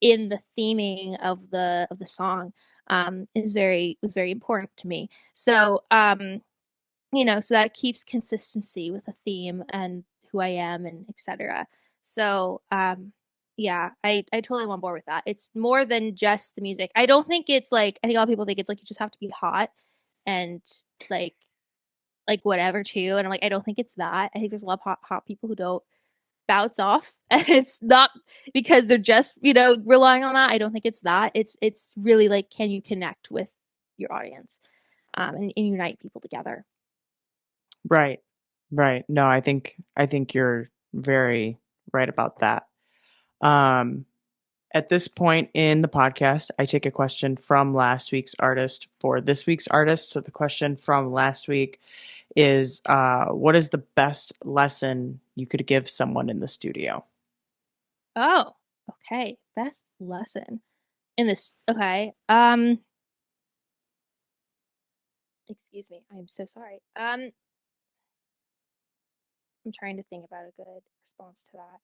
in the theming of the song was very important to me. So so that keeps consistency with the theme and who I am and etc. So yeah, I totally am on board with that. It's more than just the music. I don't think it's like, I think a lot of people think it's like you just have to be hot and like whatever too. And I'm like, I don't think it's that. I think there's a lot of hot people who don't bounce off and it's not because they're just, relying on that. I don't think it's that. It's really like, can you connect with your audience and unite people together? Right. Right. No, I think you're very right about that. Um, at this point in the podcast, I take a question from last week's artist for this week's artist. So the question from last week is, what is the best lesson you could give someone in the studio? Oh, okay. Best lesson. In this, okay. Excuse me. I'm so sorry. I'm trying to think about a good response to that.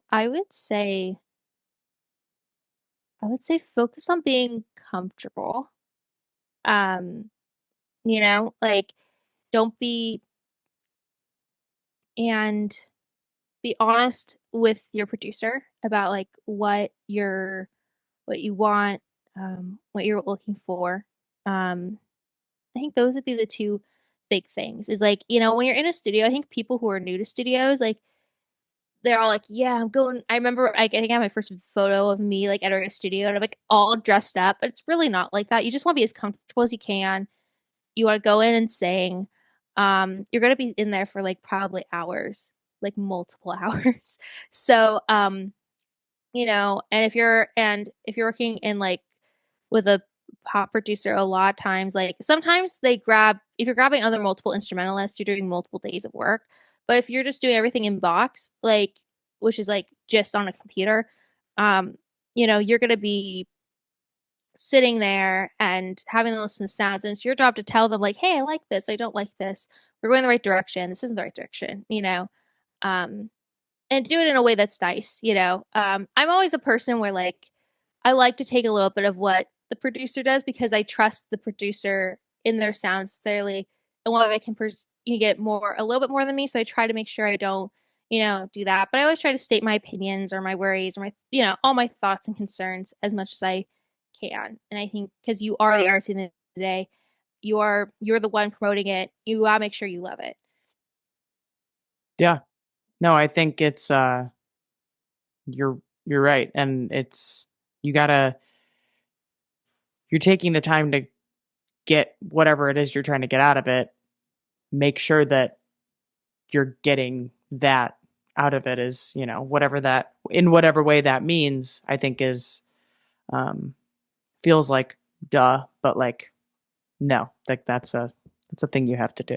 I would say focus on being comfortable. Um, like don't be and be honest with your producer about like what you want, what you're looking for. Um, I think those would be the two big things. Is like, when you're in a studio, I think people who are new to studios, like they're all like, yeah, I'm going. I remember I think I had my first photo of me like entering a studio and I'm like all dressed up, but it's really not like that. You just want to be as comfortable as you can. You want to go in and sing. You're gonna be in there for like probably hours, like multiple hours. So, and if you're working in like with a pop producer, a lot of times, like sometimes they grab if you're grabbing other multiple instrumentalists, you're doing multiple days of work. But if you're just doing everything in box, like which is like just on a computer, um, you're gonna be sitting there and having to listen to sounds, and it's your job to tell them like, hey, I like this, I don't like this, we're going the right direction, this isn't the right direction. Um, and do it in a way that's nice. I'm always a person where like I like to take a little bit of what the producer does because I trust the producer in their sounds necessarily and whether they can get more a little bit more than me. So I try to make sure I don't, do that. But I always try to state my opinions or my worries or my all my thoughts and concerns as much as I can. And I think because you are the artist in the day, you're the one promoting it. You gotta make sure you love it. Yeah. No, I think it's you're right. And it's you gotta you're taking the time to get whatever it is you're trying to get out of it. Make sure that you're getting that out of it is, whatever that in whatever way that means, I think is um feels like duh, but like no, like that's a thing you have to do.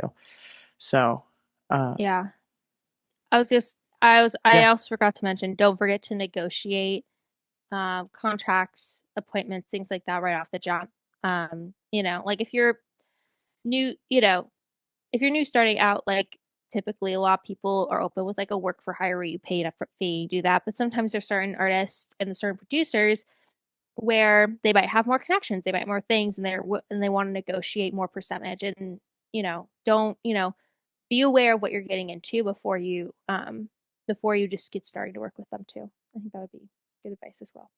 So uh Yeah. I yeah, also forgot to mention, don't forget to negotiate contracts, appointments, things like that right off the jump. Like new, you know, if you're new starting out, like typically a lot of people are open with like a work for hire where you pay an upfront fee, you do that. But sometimes there's certain artists and certain producers where they might have more connections, they might have more things, and they want to negotiate more percentage. And don't be aware of what you're getting into before you just get started to work with them too. I think that would be good advice as well.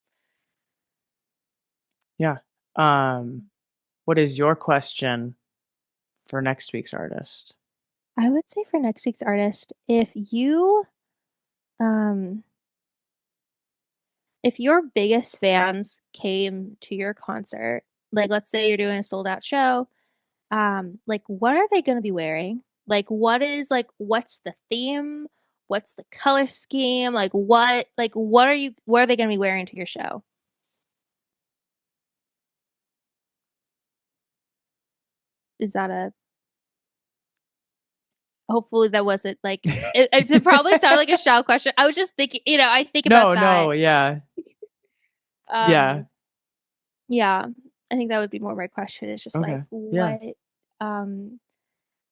yeah. Um what is your question for next week's artist? I would say for next week's artist, um if your biggest fans came to your concert, like let's say you're doing a sold out show, like what are they going to be wearing? What's the theme? What's the color scheme? What are they going to be wearing to your show? Is that a hopefully that wasn't like it probably sounded like a shallow question. I was just thinking, I think about No, no, that. yeah. Yeah. Um, yeah, I think that would be more my question. It's just like Okay. Yeah. what, um,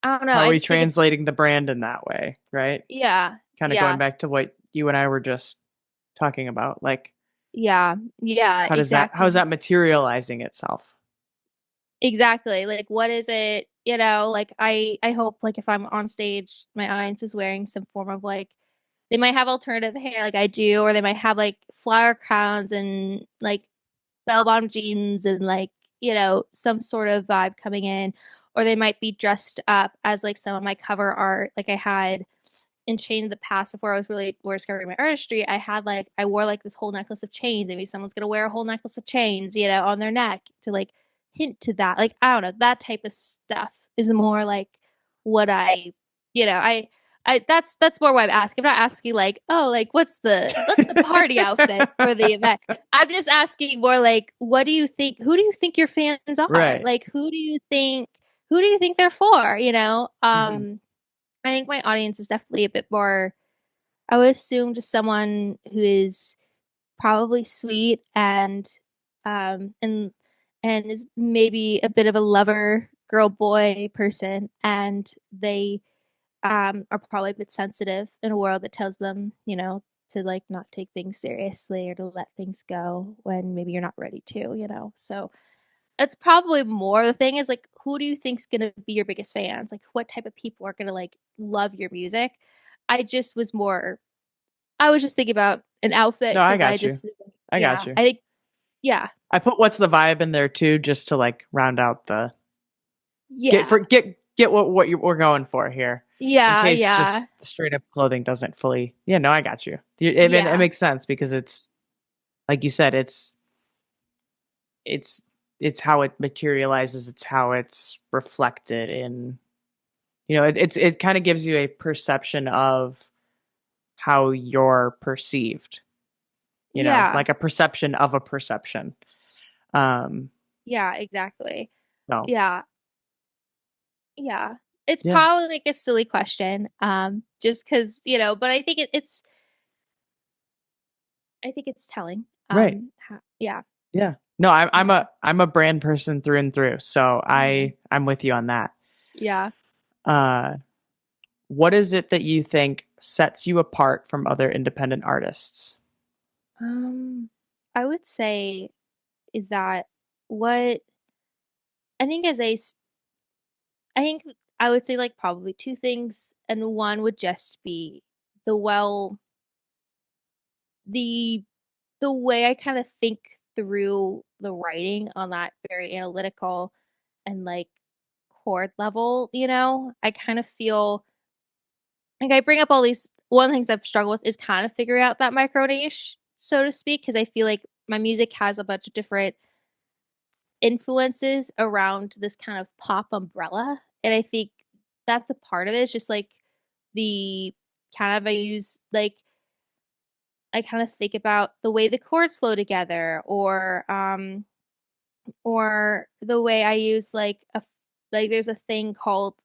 I don't know. How are I we just think it's translating the brand in that way, right? yeah, Kind of going yeah, back to what you and I were just talking about. Like yeah, how's exactly. that materializing itself? Exactly. Like what is it, like I hope like if I'm on stage, my audience is wearing some form of like they might have alternative hair like I do, or they might have like flower crowns and like bell bottom jeans and like, some sort of vibe coming in. Or they might be dressed up as like some of my cover art. Like I had in Chain of the Past before I was really were discovering my artistry, I wore like this whole necklace of chains. Maybe someone's gonna wear a whole necklace of chains, on their neck to like hint to that. Like I don't know, that type of stuff is more like what you know, I that's more why I'm asking. I'm not asking like, oh, like what's the party outfit for the event? I'm just asking more like, what do you think? Who do you think your fans are? Right. Like, who do you think they're for? Hmm. I think my audience is definitely a bit more. I would assume just someone who is probably sweet um and and is maybe a bit of a lover girl boy person, and they are probably a bit sensitive in a world that tells them, to like not take things seriously or to let things go when maybe you're not ready to. So it's probably more the thing is like, who do you think's gonna be your biggest fans? Like, what type of people are gonna like love your music? I just was more, I was just thinking about an outfit No, I because I got you. just, I got yeah, you. I think, yeah, I put what's the vibe in there too, just to like round out the yeah, get what we're going for here, in yeah, case yeah, just the straight up clothing doesn't fully. Yeah, no, I got you. It yeah, makes sense because it's like you said, it's it's how it materializes, it's how it's reflected in. It kind of gives you a perception of how you're perceived. yeah, Like a perception of a perception. Um, yeah, exactly. no, Yeah, yeah. It's yeah, probably like a silly question, just because, but I think I think it's telling. right. Yeah, Yeah. No, yeah, I'm a brand person through and through. So mhm, I'm with you on that. yeah. Uh, what is it that you think sets you apart from other independent artists? Um, I would say is that what I think as I think I would say like probably two things, and one would just be the well, the the way I kind of think through the writing on that very analytical and like chord level. I kind of feel like I bring up all these one of the things I've struggled with is kind of figuring out that micro niche, so to speak, because I feel like my music has a bunch of different influences around this kind of pop umbrella. And I think that's a part of it. It's just like the kind of I use like I kind of think about the way the chords flow together, or the way I use like there's a thing called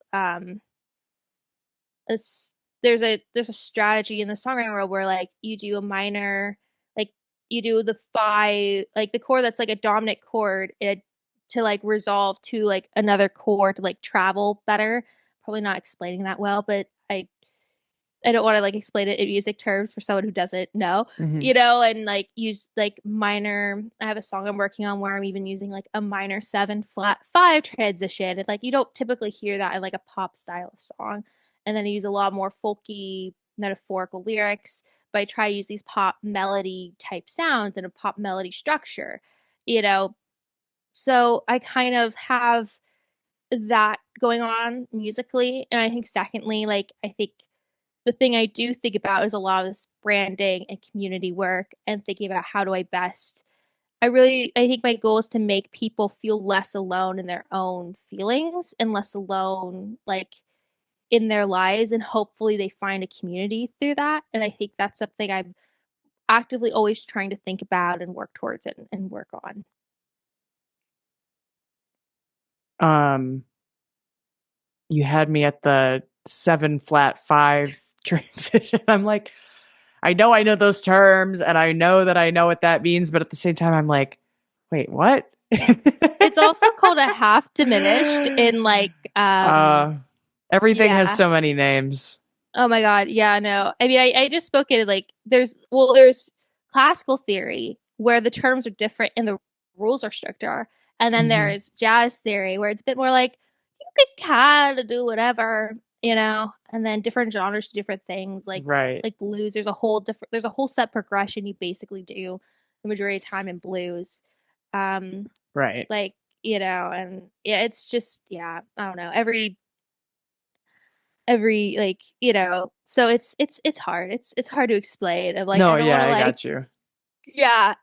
a there's a strategy in the songwriting world where like you do a minor, like you do the five, like the chord that's like a dominant chord to like resolve to like another chord to like travel better. Probably not explaining that well, but I don't want to like explain it in music terms for someone who doesn't know, Hmm. and like use like minor. I have a song I'm working on where I'm even using like a minor 7 flat 5 transition. And like you don't typically hear that in like a pop style of song. And then I use a lot more folky metaphorical lyrics, but I try to use these pop melody type sounds and a pop melody structure, you know. So I kind of have that going on musically. And I think secondly, like I think the thing I do think about is a lot of this branding and community work and thinking about how do I best. I think my goal is to make people feel less alone in their own feelings and less alone like in their lives, and hopefully they find a community through that. And I think that's something I'm actively always trying to think about and work towards and work on. Um, you had me at the 7 flat 5 transition. I'm like, I know those terms and I know that I know what that means, but at the same time, I'm like, wait, what? It's also called a half diminished in like uh, everything has yeah. so many names. Oh my God. Yeah, no. I mean, I just spoke it like there's classical theory where the terms are different and the rules are stricter. And then there Hmm. is jazz theory where it's a bit more like you could kind of do whatever. And then different genres do different things. Right, Like blues, there's a whole set progression you basically do the majority of time in blues. Um, right. and yeah, it's just yeah, I don't know. Every so it's hard, it's hard to explain of like I No, don't yeah, want to I like got you. yeah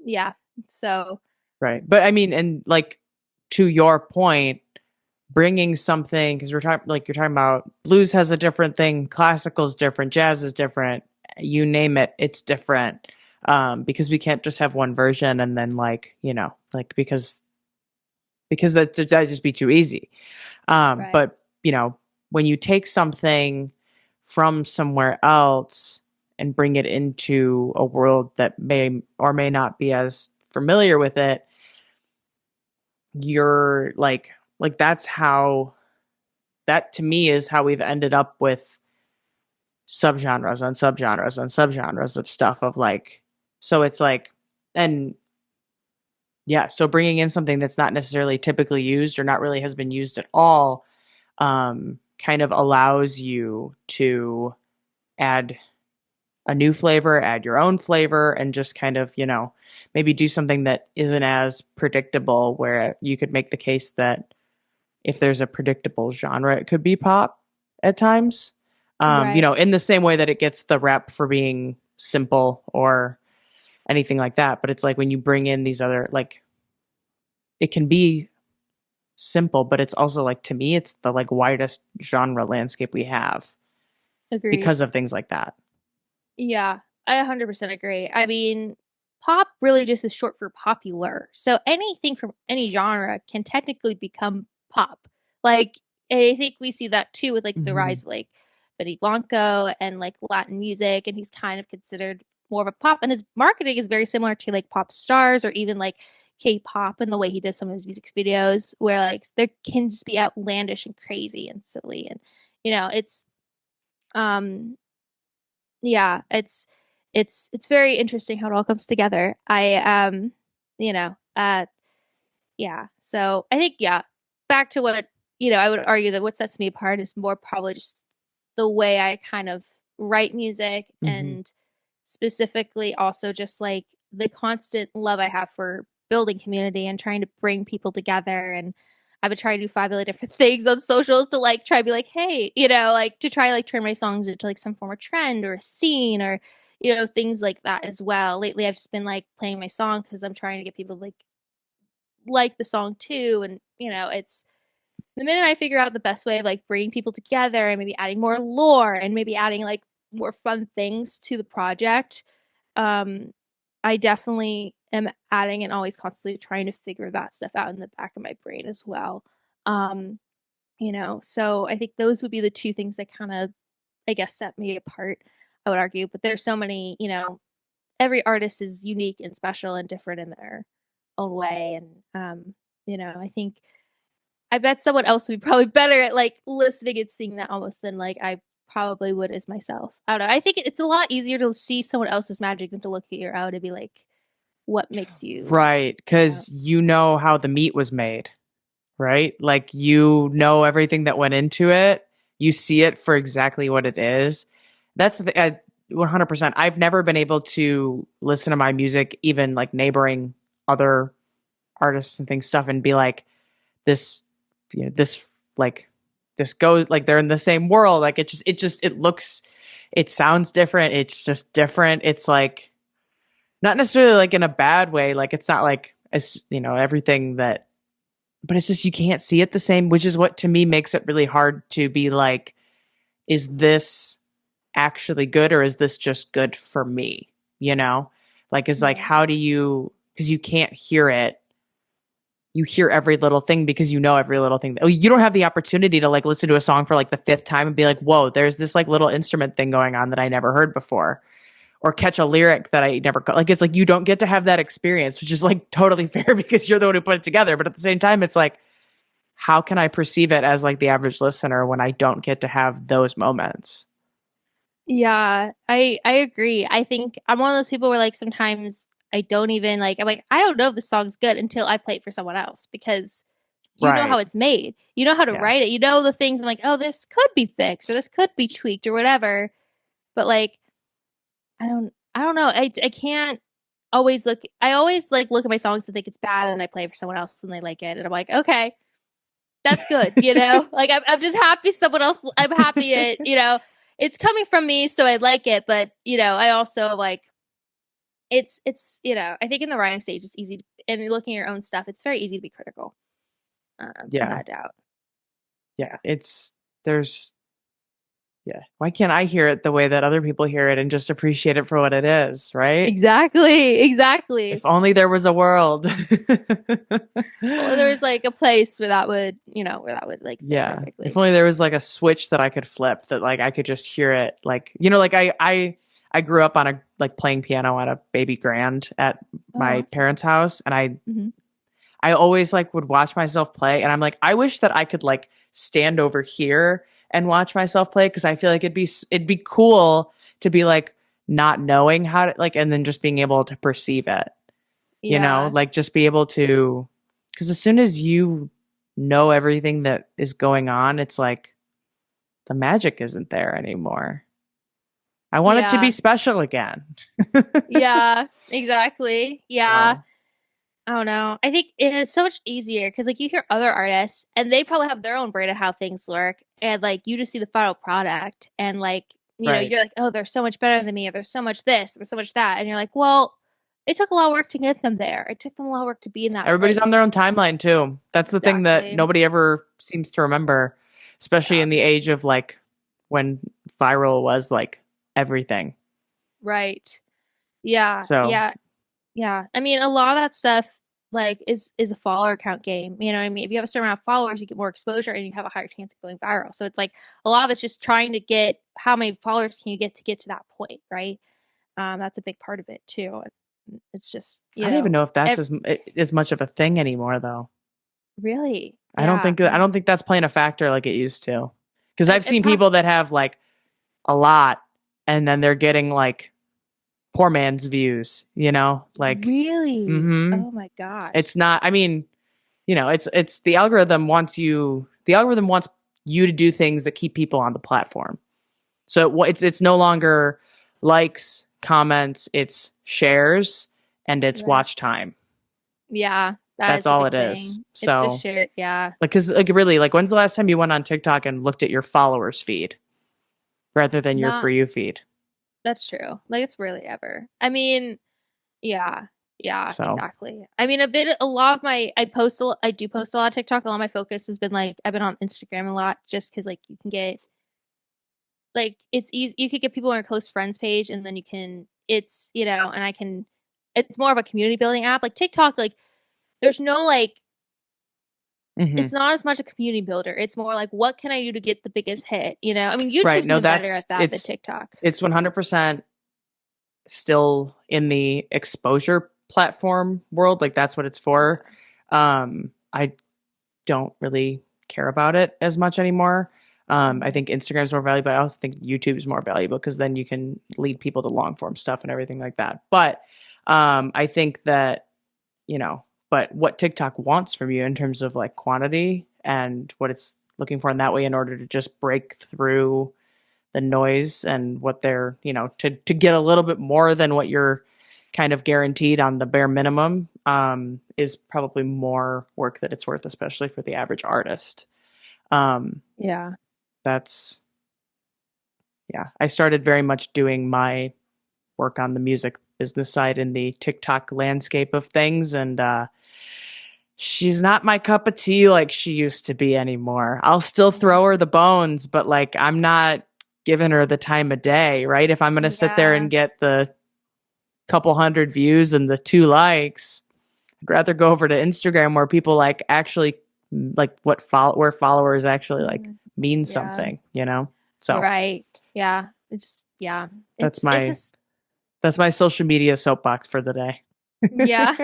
yeah so Right. But I mean, and like to your point, bringing something, because we're talking, like you're talking about blues has a different thing, classical's different, jazz is different, you name it, it's different. Because we can't just have one version and then like because that'd just be too easy. right But when you take something from somewhere else and bring it into a world that may or may not be as familiar with it, you're like that's how that to me is how we've ended up with subgenres on subgenres on subgenres of stuff of like, so it's like, and yeah, so bringing in something that's not necessarily typically used or not really has been used at all, kind of allows you to add a new flavor, add your own flavor, and just kind of, maybe do something that isn't as predictable, where you could make the case that if there's a predictable genre, it could be pop at times. Right. In the same way that it gets the rep for being simple or anything like that. But it's like when you bring in these other, like, it can be simple, but it's also like, to me, it's the like widest genre landscape we have Agreed. because of things like that. Yeah, I 100% agree. I mean, pop really just is short for popular. So anything from any genre can technically become pop. Like, I think we see that too with like the Mm-hmm. rise of like Benny Blanco and like Latin music, and he's kind of considered more of a pop. And his marketing is very similar to like pop stars or even like K-pop and the way he does some of his music videos, where like there can just be outlandish and crazy and silly, and it's um yeah, it's very interesting how it all comes together. You know, uh yeah. So I think back to what, I would argue that what sets me apart is more probably just the way I kind of write music, Mm-hmm. and specifically also just like the constant love I have for building community and trying to bring people together. And I would try to do 5 million different things on socials to like try to be like, hey, like to try like turn my songs into like some form of trend or a scene or things like that as well. Lately I've just been like playing my song because I'm trying to get people to like the song too. And it's the minute I figure out the best way of like bringing people together and maybe adding more lore and maybe adding like more fun things to the project, um, I definitely am adding and always constantly trying to figure that stuff out in the back of my brain as well. Um, so I think those would be the two things that kind of, I guess, set me apart, I would argue. But there's so many, every artist is unique and special and different in their own way. And, I think I bet someone else would be probably better at like listening and seeing that almost than like I probably would as myself. I don't know. I think it's a lot easier to see someone else's magic than to look at your own and be like, what makes you, Right. Because you know how the meat was made, right? Like you know everything that went into it. You see it for exactly what it is. That's the thing. 100%. I've never been able to listen to my music, even like neighboring other artists and things stuff, and be like, this, this, like, this goes like they're in the same world. Like it looks, it sounds different. It's just different. It's like, not necessarily like in a bad way. Like it's not like, as everything that, but it's just you can't see it the same, which is what to me makes it really hard to be like, is this actually good or is this just good for me? Like is like, yeah, how do you, because you can't hear it. You hear every little thing because you know every little thing. You don't have the opportunity to like listen to a song for like the fifth time and be like, whoa, there's this like little instrument thing going on that I never heard before, or catch a lyric that I never got. Like it's like you don't get to have that experience, which is like totally fair because you're the one who put it together. But at the same time, it's like, how can I perceive it as like the average listener when I don't get to have those moments? yeah, I agree. I think I'm one of those people where like sometimes I don't even like, I'm like, I don't know if the song's good until I play it for someone else because you know how Right. it's made. You know how to Yeah. write it. You know the things. I'm like, oh, this could be fixed or this could be tweaked or whatever. But like, I don't know. I can't always look. I always like look at my songs and think it's bad, and I play it for someone else and they like it, and I'm like, okay, that's good. Like I'm just happy someone else. I'm happy it's coming from me, so I like it. But I also like it's I think in the writing stage, it's easy and looking at your own stuff. It's very easy to be critical, Yeah. without doubt. Yeah. It's, there's, Yeah. Why can't I hear it the way that other people hear it and just appreciate it for what it is, right? Exactly, exactly. If only there was a world. Well, there was like a place where that would, where that would like fit Yeah. If perfectly. only there was like a switch that I could flip that like I could just hear it. Like, like I grew up on a like playing piano on a baby grand at Oh, my awesome. parents' house, and Hmm. I always like would watch myself play, and I'm like, I wish that I could like stand over here and watch myself play, because I feel like it'd be cool to be like not knowing how to like, and then just being able to perceive it, Yeah, like just be able to, because as soon as you know everything that is going on, it's like the magic isn't there anymore. I want it to be yeah, special again. yeah, exactly. Yeah. So, I don't know. I think it's so much easier because like you hear other artists and they probably have their own brain of how things work, and like you just see the final product and like right. you're like, oh, they're so much better than me, or there's so much this, there's so much that, and you're like, well, it took a lot of work to get them there. It took them a lot of work to be in that Everybody's on their place. own timeline too. That's the thing that Exactly. nobody ever seems to remember, especially Yeah. in the age of like when viral was like everything. Right. Yeah. So, Yeah. Yeah. I mean, a lot of that stuff like is a follower count game. You know what I mean? If you have a certain amount of followers, you get more exposure and you have a higher chance of going viral. So it's like a lot of it's just trying to get how many followers can you get to that point, right? That's a big part of it too. It's just, I don't even know if that's ev as much of a thing anymore though. really, yeah. I don't think that's playing a factor like it used to. Cuz I've It seen people that have like a lot, and then they're getting like poor man's views, like really, mhm. oh my It's gosh. not, I mean, it's the algorithm wants you to do things that keep people on the platform. So it's no longer likes, comments, it's shares, and it's Right. watch time. Yeah, that That's is the all big it is. thing. It's just So share, yeah. like, cause like really, like when's the last time you went on TikTok and looked at your followers feed rather than your For Not You feed? That's true. Like it's rarely ever. I mean, yeah, yeah, So exactly. I mean, a lot of my, I do post a lot of TikTok. A lot of my focus has been like, I've been on Instagram a lot just because like you can get, like, it's easy. You could get people on your close friends page and then and it's more of a community building app. Like TikTok, like, there's no like, mhm. it's not as much a community builder. It's more like, what can I do to get the biggest hit? I mean, Right. YouTube's No, even better that's at that than TikTok. it's 100% still in the exposure platform world. Like that's what it's for. Okay. I don't really care about it as much anymore. I Mhm. think Instagram is more valuable. I also think YouTube is more valuable because then you can lead people to long form stuff and everything like that. But I think that, but what TikTok wants from you in terms of like quantity and what it's looking for in that way in order to just break through the noise and what they're, to get a little bit more than what you're kind of guaranteed on the bare minimum, is probably more work that it's worth, especially for the average artist. Um, Yeah. that's, yeah, I started very much doing my work on the music business side in the TikTok landscape of things. And, she's not my cup of tea like she used to be anymore. I'll still throw her the bones, but like I'm not giving her the time of day, right? If I'm going to sit there Yeah. and get the couple hundred views and the 2 likes, I'd rather go over to Instagram where people like actually like where followers actually like Mhm. mean Yeah. something. So Right. Yeah. Yeah. that's It's my just, that's my social media soapbox for the day. yeah.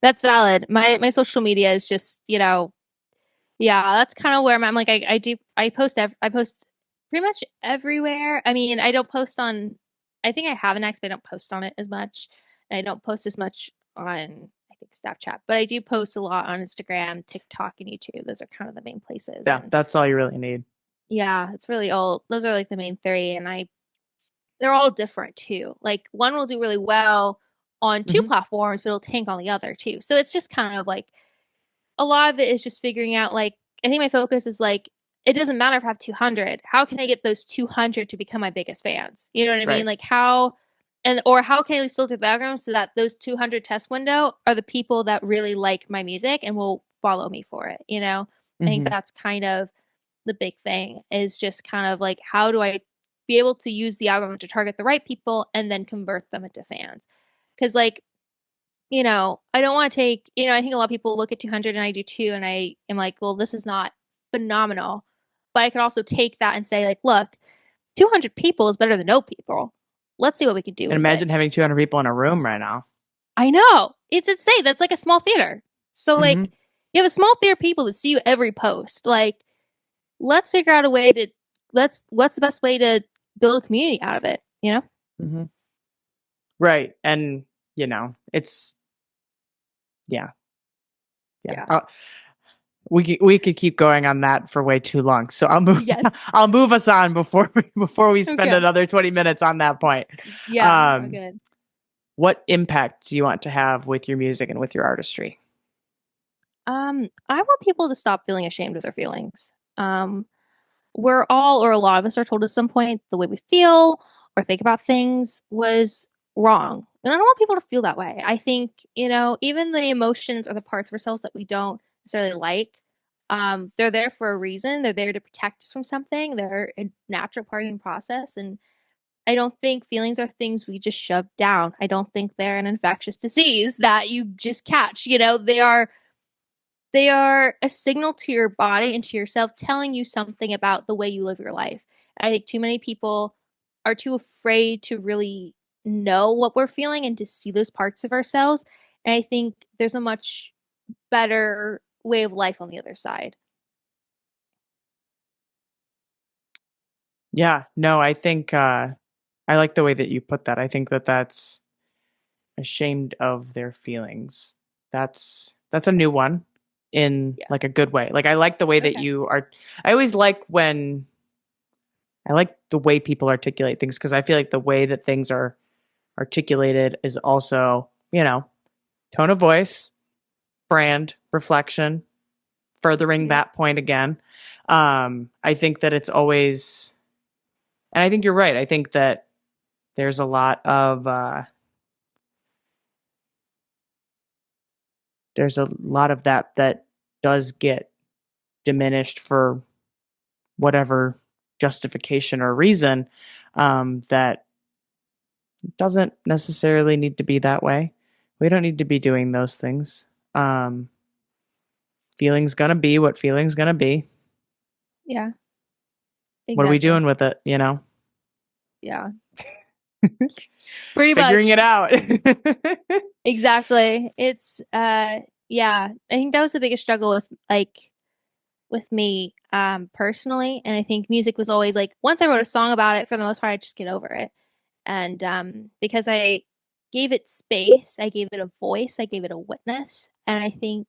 That's valid. My social media is just, yeah, that's kind of where I'm like, I post pretty much everywhere. I mean, I don't post on, I think I have an X, but I don't post on it as much. And I don't post as much on, I think, Snapchat, but I do post a lot on Instagram, TikTok, and YouTube. Those are kind of the main places. Yeah, And that's all you really need. yeah, it's really all, those are like the main three. And they're all different too. Like one will do really well on two Hmm. platforms, but it'll tank on the other too. So it's just kind of like a lot of it is just figuring out like I think my focus is like it doesn't matter if I have 200. How can I get those 200 to become my biggest fans? You know what I mean? Right. Like or how can I at least filter the background so that those 200 test window are the people that really like my music and will follow me for it, I think Hmm. that's kind of the big thing, is just kind of like, how do I be able to use the algorithm to target the right people and then convert them into fans? Because, like, I don't want to take, I think a lot of people look at 200 and I do too, and I am like, well, this is not phenomenal. But I could also take that and say, like, look, 200 people is better than no people. Let's see what we can do And with it. imagine having 200 people in a room right now. I know. It's insane. That's like a small theater. So, like, Mm-hmm. you have a small theater of people that see you every post. Like, let's figure out a way to, what's the best way to build a community out of it, you know? Mm-hmm. Right. And, it's, yeah. Yeah. We could keep going on that for way too long. So I'll move Yes. I'll move us on before we spend Okay. another 20 minutes on that point. Yeah. Good. What impact do you want to have with your music and with your artistry? I want people to stop feeling ashamed of their feelings. We're all, or a lot of us, are told at some point the way we feel or think about things was wrong. And I don't want people to feel that way. I think, even the emotions or the parts of ourselves that we don't necessarily like, they're there for a reason. They're there to protect us from something. They're a natural part of the process. And I don't think feelings are things we just shove down. I don't think they're an infectious disease that you just catch. They are a signal to your body and to yourself, telling you something about the way you live your life. I think too many people are too afraid to really know what we're feeling and to see those parts of ourselves. And I think there's a much better way of life on the other side. Yeah, no, I think I like the way that you put that. I think that that's ashamed of their feelings. That's a new one in Yeah. like a good way. Like I like the way that Okay. you are. I always like when I like the way people articulate things because I feel like the way that things are articulated is also, tone of voice, brand, reflection, furthering Yeah. that point again. I think that it's always, and I think you're right. I think that there's a lot of, that does get diminished for whatever justification or reason, that doesn't necessarily need to be that way. We don't need to be doing those things. Feeling's gonna be what feeling's gonna be. Yeah. What are we Exactly. doing with it? Yeah. Pretty Figuring much. it out. Exactly. It's yeah. I think that was the biggest struggle with me personally, and I think music was always like, once I wrote a song about it, for the most part I just get over it. And because I gave it space, I gave it a voice, I gave it a witness, and I think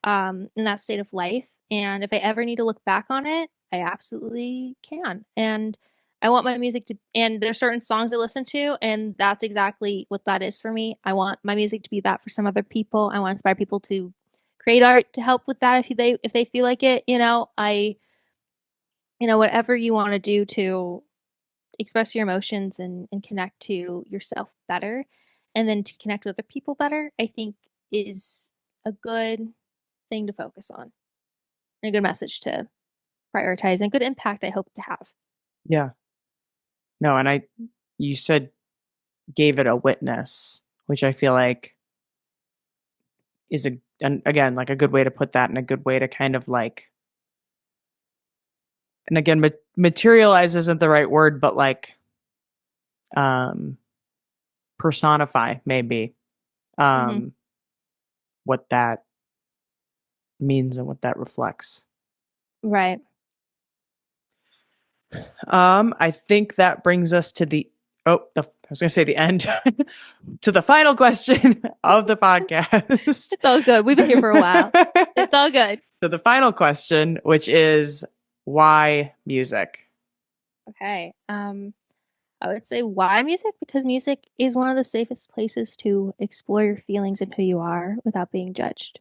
in that state of life, and if I ever need to look back on it, I absolutely can. And I want my music to, and there's certain songs I listen to, and that's exactly what that is for me. I want my music to be that for some other people. I want to inspire people to create art to help with that if they feel like it. Whatever you want to do to express your emotions and connect to yourself better, and then to connect with other people better, I think is a good thing to focus on, and a good message to prioritize, and a good impact I hope to have. Yeah. No, and you said gave it a witness, which I feel like is and again, like a good way to put that and a good way to kind of like, and again, materialize isn't the right word, but like, um, personify maybe, Mm-hmm. um, what that means and what that reflects. Right. I think that brings us to I was going to say the end, to the final question of the podcast. It's all good. We've been here for a while. It's all good. So the final question, which is why music? Okay. I would say, why music? Because music is one of the safest places to explore your feelings and who you are without being judged.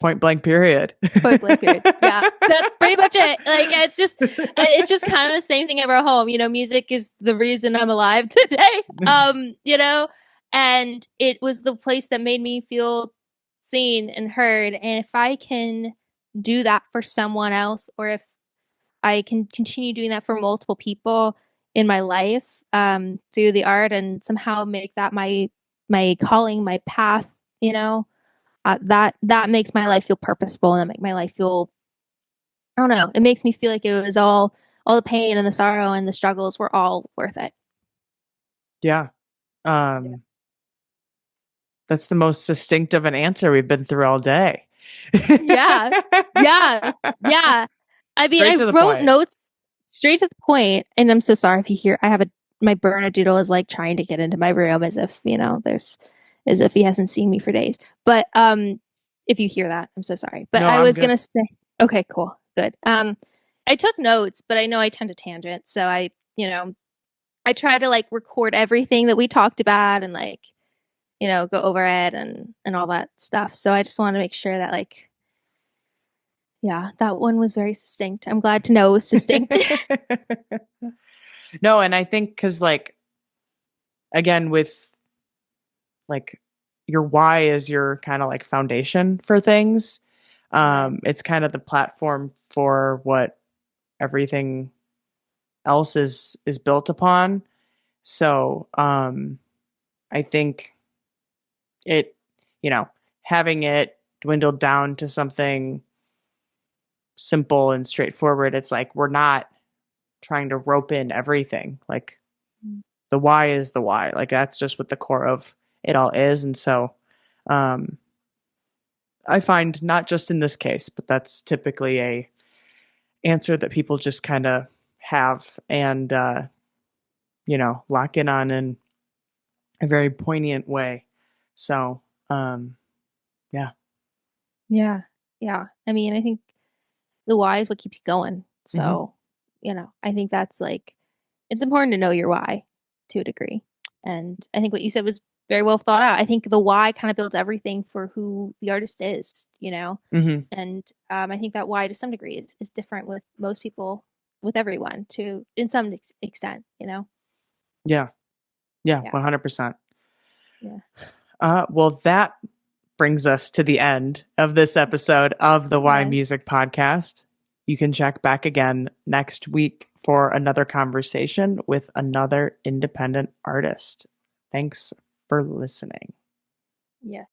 Point blank period. Point blank period. Yeah, that's pretty much it. Like, it's just kind of the same thing ever home. Music is the reason I'm alive today. And it was the place that made me feel seen and heard. And if I can do that for someone else, or if I can continue doing that for multiple people in my life, through the art, and somehow make that my calling, my path, that makes my life feel purposeful, and that make my life feel, I don't know, it makes me feel like it was all the pain and the sorrow and the struggles were all worth it. Yeah. Yeah. Um, that's the most succinct of an answer we've been through all day. Yeah. Yeah. Yeah. I mean, Straight I to the wrote point. notes straight to the point, and I'm so sorry if you hear, I have my Bernedoodle is like trying to get into my room as if, as if he hasn't seen me for days. But if you hear that, I'm so sorry. But No, I I'm was good. gonna say, okay, cool, good. I took notes, but I know I tend to tangent, so I try to like record everything that we talked about, and like, go over it and all that stuff. So I just want to make sure that, like, yeah, that one was very succinct. I'm glad to know it was succinct. No, and I think because, like, again, with like your why is your kind of like foundation for things. Yeah. It's kind of the platform for what everything else is built upon. So, I think it, you know, having it dwindled down to something simple and straightforward, it's like we're not trying to rope in everything. Like the why is the why. Like that's just what the core of it all is. And so um I find not just in this case, but that's typically a answer that people just kind of have and lock in on in a very poignant way. So yeah. Yeah. Yeah. I mean, I think the why is what keeps you going. Hmm. So, I think that's like, it's important to know your why to a degree. And I think what you said was very well thought out. I think the why kind of builds everything for who the artist is. Hmm. And I think that why to some degree is different with most people, with everyone to in some extent. Yeah. Yeah, Yeah. 100%. Yeah. Well, that brings us to the end of this episode of the Why Yeah. Music podcast. You can check back again next week for another conversation with another independent artist. Thanks for listening. Yeah.